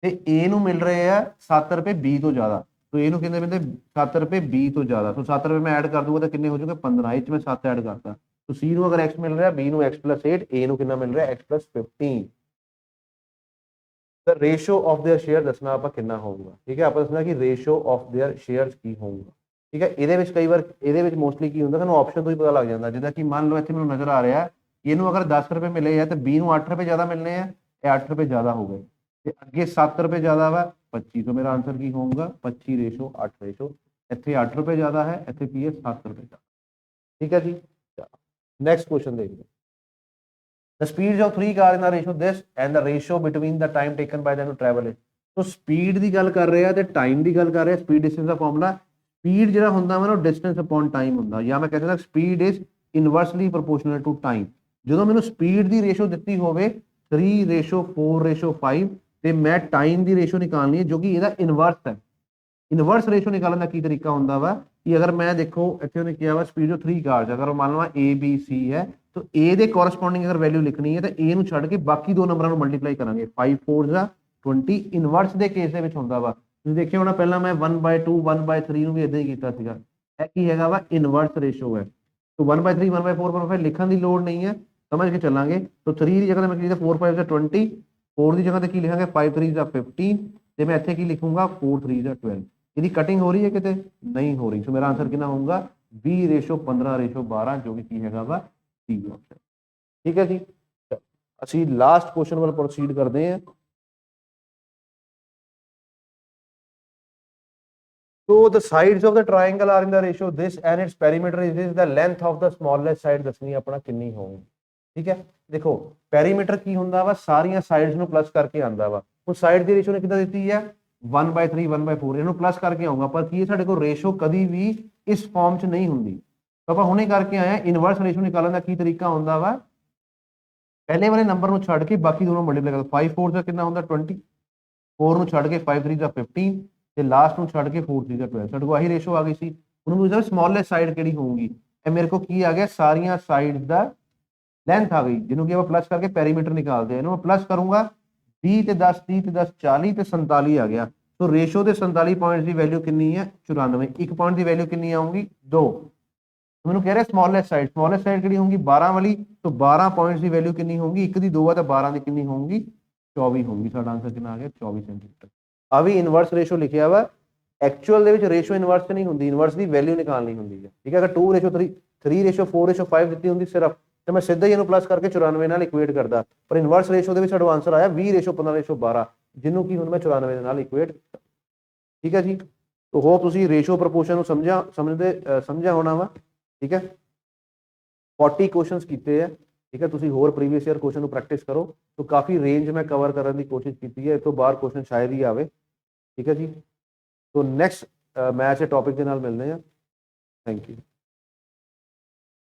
ਤੇ A ਨੂੰ ਮਿਲ ਰਹੇ ਆ 7 ਰੁਪਏ B ਤੋਂ ਜ਼ਿਆਦਾ, ਸੋ A ਨੂੰ ਕਿੰਨੇ ਮਿਲਦੇ 7 ਰੁਪਏ B ਤੋਂ ਜ਼ਿਆਦਾ, ਸੋ 7 ਰੁਪਏ ਮੈਂ ਐਡ ਕਰ ਦੂੰਗਾ ਤਾਂ ਕਿੰਨੇ ਹੋ ਜਾਊਗੇ 15, ਇਹ 'ਚ ਮੈਂ 7 ਐਡ ਕਰਤਾ, ਸੋ C ਨੂੰ ਅਗਰ X ਮਿਲ ਰਿਹਾ, B ਨੂੰ X + 8, A ਨੂੰ ਕਿੰਨਾ ਮਿਲ ਰਿਹਾ X + 15। The ratio of there share ਦੱਸਣਾ ਆਪਾਂ ਕਿੰਨਾ ਹੋਊਗਾ, ਠੀਕ ਹੈ, ਆਪਾਂ ਦੱਸਣਾ ਕਿ ਰੇਸ਼ੋ ਆਫ देयर ਸ਼ੇਅਰਸ ਕੀ ਹੋਊਗਾ, ਠੀਕ ਹੈ। ਇਹਦੇ ਵਿੱਚ ਕਈ ਵਾਰ ਇਹਦੇ ਵਿੱਚ ਮੋਸਟਲੀ ਕੀ ਹੁੰਦਾ ਤੁਹਾਨੂੰ ਆਪਸ਼ਨ ਤੋਂ ਹੀ ਪਤਾ ਲੱਗ ਜਾਂਦਾ, ਜਿੱਦਾਂ ਕਿ ਮੰਨ ਲਓ ਇੱਥੇ ਮੈਨੂੰ ਨਜ਼ਰ ਆ ਰਿਹਾ ਇਹਨੂੰ ਅਗਰ 10 ਰੁਪਏ ਮਿਲੇ ਆ ਤੇ B ਨੂੰ 8 ਰੁਪਏ ਜ਼ਿਆਦਾ ਮਿਲਨੇ ਆ, ਇਹ 8 ਰੁਪਏ ਜ਼ਿਆਦਾ ਹੋ ਗਏ, ਤੇ ਅੱਗੇ 7 ਰੁਪਏ ਜ਼ਿਆਦਾ ਵਾ 25, ਤੋਂ ਮੇਰਾ ਆਨਸਰ ਕੀ ਹੋਊਗਾ 25:8 ਰੇਸ਼ੋ, ਇੱਥੇ 8 ਰੁਪਏ ਜ਼ਿਆਦਾ ਹੈ, ਇੱਥੇ ਕੀ ਹੈ 7 ਰੁਪਏ ਜ਼ਿਆਦਾ, ਠੀਕ ਹੈ ਜੀ। ਨੈਕਸਟ ਕੁਐਸਚਨ ਦੇਖਦੇ, the speeds of 3 cars in a ratio this and the ratio between the time taken by them to travel it। तो स्पीड ਦੀ ਗੱਲ ਕਰ ਰਹੇ ਆ ਤੇ ਟਾਈਮ ਦੀ ਗੱਲ ਕਰ ਰਹੇ ਆ, ਸਪੀਡ ਡਿਸਟੈਂਸ ਦਾ ਫਾਰਮੂਲਾ, ਸਪੀਡ ਜਿਹੜਾ ਹੁੰਦਾ ਵਾ ਨਾ ਡਿਸਟੈਂਸ ਅਪਨ ਟਾਈਮ ਹੁੰਦਾ, ਜਾਂ ਮੈਂ ਕਹਿ ਸਕਦਾ speed is inversely proportional to time. ਜਦੋਂ ਮੈਨੂੰ ਸਪੀਡ ਦੀ ਰੇਸ਼ੋ ਦਿੱਤੀ ਹੋਵੇ 3:4:5 ਤੇ ਮੈਂ ਟਾਈਮ ਦੀ ਰੇਸ਼ੋ ਨਿਕਾਲਣੀ ਹੈ ਜੋ ਕਿ ਇਹਦਾ ਇਨਵਰਸ ਹੈ। ਇਨਵਰਸ ਰੇਸ਼ੋ ਨਿਕਾਲਣ ਦਾ ਕੀ ਤਰੀਕਾ ਹੁੰਦਾ ਵਾ ਕਿ ਅਗਰ ਮੈਂ ਦੇਖੋ ਇੱਥੇ ਉਹਨੇ ਕਿਹਾ ਵਾ ਸਪੀਡ ਆਫ 3 ਕਾਰਸ, ਅਗਰ ਮੰਨ ਲਵਾਂ A B C ਹੈ तो A ਦੇ ਕੋਰਸਪੋਂਡਿੰਗ ਅਗਰ ਵੈਲਿਊ ਲਿਖਣੀ ਹੈ ਤਾਂ A ਨੂੰ ਛੱਡ ਕੇ ਬਾਕੀ ਦੋ ਨੰਬਰਾਂ ਨੂੰ ਮਲਟੀਪਲਾਈ ਕਰਾਂਗੇ, 5×4 = 20। ਇਨਵਰਸ ਦੇ ਕੇਸ ਦੇ ਵਿੱਚ ਹੁੰਦਾ ਵਾ, ਤੁਸੀਂ ਦੇਖਿਆ ਹੋਣਾ ਪਹਿਲਾਂ ਮੈਂ 1/2 1/3 ਨੂੰ ਵੀ ਇਦਾਂ ਹੀ ਕੀਤਾ ਸੀਗਾ, ਇਹ ਕੀ ਹੈਗਾ ਵਾ ਇਨਵਰਸ ਰੇਸ਼ੋ ਹੈ। तो 1/3 1/4 1/5 ਲਿਖਣ ਦੀ ਲੋੜ ਨਹੀਂ ਹੈ, ਸਮਝ ਕੇ ਚੱਲਾਂਗੇ। तो 3 ਦੀ ਜਗ੍ਹਾ ਤੇ ਮੈਂ ਕੀ ਲਿਖਦਾ 4×5 = 20, 4 ਦੀ ਜਗ੍ਹਾ ਤੇ ਕੀ ਲਿਖਾਂਗੇ 5×3 = 15 ਤੇ ਮੈਂ ਇੱਥੇ ਕੀ ਲਿਖੂੰਗਾ 4×3 = 12। ਇਹਦੀ ਕਟਿੰਗ ਹੋ ਰਹੀ ਹੈ ਕਿਤੇ ਨਹੀਂ ਹੋ ਰਹੀ, ਸੋ ਮੇਰਾ ਆਨਸਰ ਕਿੰਨਾ ਹੋਊਗਾ 20:15:12 ਜੋ ਕਿ ਕੀ ਹੈਗਾ ਵਾ C ਆਪਸ਼ਨ, ਠੀਕ ਹੈ ਜੀ। ਅਸੀਂ ਲਾਸਟ ਕੁਐਸਚਨ ਵੱਲ ਪ੍ਰੋਸੀਡ ਕਰਦੇ ਹਾਂ। So the sides of the triangle are in the ratio this and its perimeter is this, the length of the smallest side ਦੱਸਣੀ ਆਪਣਾ ਕਿੰਨੀ ਹੋਊਗੀ, ਠੀਕ ਹੈ। ਦੇਖੋ ਪੈਰੀਮੀਟਰ ਕੀ ਹੁੰਦਾ ਵਾ ਸਾਰੀਆਂ ਸਾਈਡਸ ਨੂੰ ਪਲੱਸ ਕਰਕੇ ਆਂਦਾ ਵਾ, ਉਹ ਸਾਈਡ ਦੀ ਰੇਸ਼ੋ ਨੇ ਕਿੱਦਾਂ ਦਿੱਤੀ ਹੈ 1/3 1/4, ਇਹਨੂੰ ਪਲੱਸ ਕਰਕੇ ਆਊਗਾ, ਪਰ ਕੀ ਸਾਡੇ ਕੋਲ ਰੇਸ਼ੋ ਕਦੀ ਵੀ ਇਸ ਫਾਰਮ 'ਚ ਨਹੀਂ ਹੁੰਦੀ। ਆਪਾਂ ਹੁਣੇ ਕਰਕੇ ਆਏ ਆ ਇਨਵਰਸ ਰੇਸ਼ੋ ਨਿਕਾਲਣ ਦਾ ਕੀ ਤਰੀਕਾ ਹੁੰਦਾ ਵਾ, ਪਹਿਲੇ ਵਾਲੇ ਨੰਬਰ ਨੂੰ ਛੱਡ ਕੇ ਬਾਕੀ ਦੋਨੋਂ ਮਲਟੀਪਲਾਈ ਕਰ, 5×4 ਦਾ ਕਿੰਨਾ ਹੁੰਦਾ 20, 4 ਨੂੰ ਛੱਡ ਕੇ 5×3 ਦਾ 15 ਤੇ ਲਾਸਟ ਨੂੰ ਛੱਡ ਕੇ 4×3 ਦਾ 12, ਸਾਡੇ ਕੋਲ ਆਹੀ ਰੇਸ਼ੋ ਆ ਗਈ ਸੀ। ਉਹਨੂੰ ਪੁੱਛਿਆ ਸਮਾਲੈਸਟ ਸਾਈਡ ਕਿਹੜੀ ਹੋਊਗੀ, ਇਹ ਮੇਰੇ ਕੋਲ ਕੀ ਆ ਗਿਆ ਸਾਰੀਆਂ ਸਾਈਡਸ ਦਾ ਲੈਂਥ ਆ ਗਈ, ਜਿਹਨੂੰ ਕਿ ਆਪਾਂ ਪਲੱਸ ਕਰਕੇ ਪੈਰੀਮੀਟਰ ਨਿਕਾਲਦੇ ਆ, ਇਹਨੂੰ ਮੈਂ ਪਲੱਸ ਕਰੂੰਗਾ 20 ਤੇ 10 30 ਤੇ 10 40 ਤੇ 47 ਆ ਗਿਆ। ਸੋ ਰੇਸ਼ੋ ਦੇ 47 ਪੁਆਇੰਟਸ ਦੀ ਵੈਲਿਊ ਕਿੰਨੀ ਹੈ 94, ਇੱਕ ਪੁਆਇੰਟ ਦੀ ਵੈਲਿਊ ਕਿੰਨੀ ਆਊਗੀ 2। ਮੈਨੂੰ ਕਹਿ ਰਿਹਾ ਸਮਾਲੈਸਟ ਸਾਈਡ ਕਿਹੜੀ ਹੋਊਗੀ 12 ਵਾਲੀ, तो 12 ਪੁਆਇੰਟਸ ਦੀ ਵੈਲਿਊ ਕਿੰਨੀ ਹੋਊਗੀ, ਇੱਕ ਦੀ 2 ਆ ਤਾਂ 12 ਦੀ ਕਿੰਨੀ ਹੋਊਗੀ 24 ਹੋਊਗੀ। ਸਾਡਾ ਆਨਸਰ ਕਿੰਨਾ ਆ ਗਿਆ 24 ਸੈਂਟੀਮੀਟਰ। ਆ ਵੀ ਇਨਵਰਸ ਰੇਸ਼ੋ ਲਿਖਿਆ ਵਾ, ਐਕਚੁਅਲ ਦੇ ਵਿੱਚ ਰੇਸ਼ੋ ਇਨਵਰਸ ਨਹੀਂ ਹੁੰਦੀ, ਇਨਵਰਸ ਦੀ ਵੈਲਿਊ ਨਿਕਾਲਣੀ ਹੁੰਦੀ ਹੈ, ਠੀਕ ਹੈ। ਅਗਰ 2:3 3:4:5 ਦਿੱਤੀ ਹੁੰਦੀ ਸਿਰਫ ਤੇ ਮੈਂ ਸਿੱਧਾ ਹੀ ਇਹਨੂੰ ਪਲੱਸ ਕਰਕੇ 94 ਨਾਲ ਇਕੁਏਟ ਕਰਦਾ, ਪਰ ਇਨਵਰਸ ਰੇਸ਼ੋ ਦੇ ਵਿੱਚ ਸਾਡਾ ਆਨਸਰ ਆਇਆ 20:15:12 ਜਿਹਨੂੰ ਕੀ ਹੁਣ ਮੈਂ 94 ਦੇ ਨਾਲ ਇਕੁਏਟ ਕੀਤਾ, ਠੀਕ ਹੈ ਜੀ। ਤੋ ਹੋਪ ਤੁਸੀਂ ਰੇਸ਼ੋ ਪ੍ਰੋਪੋਰਸ਼ਨ ਨੂੰ ਸਮਝਿਆ ਹੋਣਾ ਵਾ, ਠੀਕ ਹੈ। 40 ਕੁਐਸਚਨਸ ਕੀਤੇ ਆ, ਠੀਕ ਹੈ। ਤੁਸੀਂ ਹੋਰ ਪ੍ਰੀਵੀਅਸ ਈਅਰ ਕੁਐਸਚਨ ਨੂੰ ਪ੍ਰੈਕਟਿਸ ਕਰੋ, तो काफ़ी रेंज में कवर करने की कोशिश की है, तो बाहर क्वेश्चन शायद ही आवे, ठीक है जी। तो नैक्सट मैच टॉपिक के नाल मिलने हैं, थैंक यू।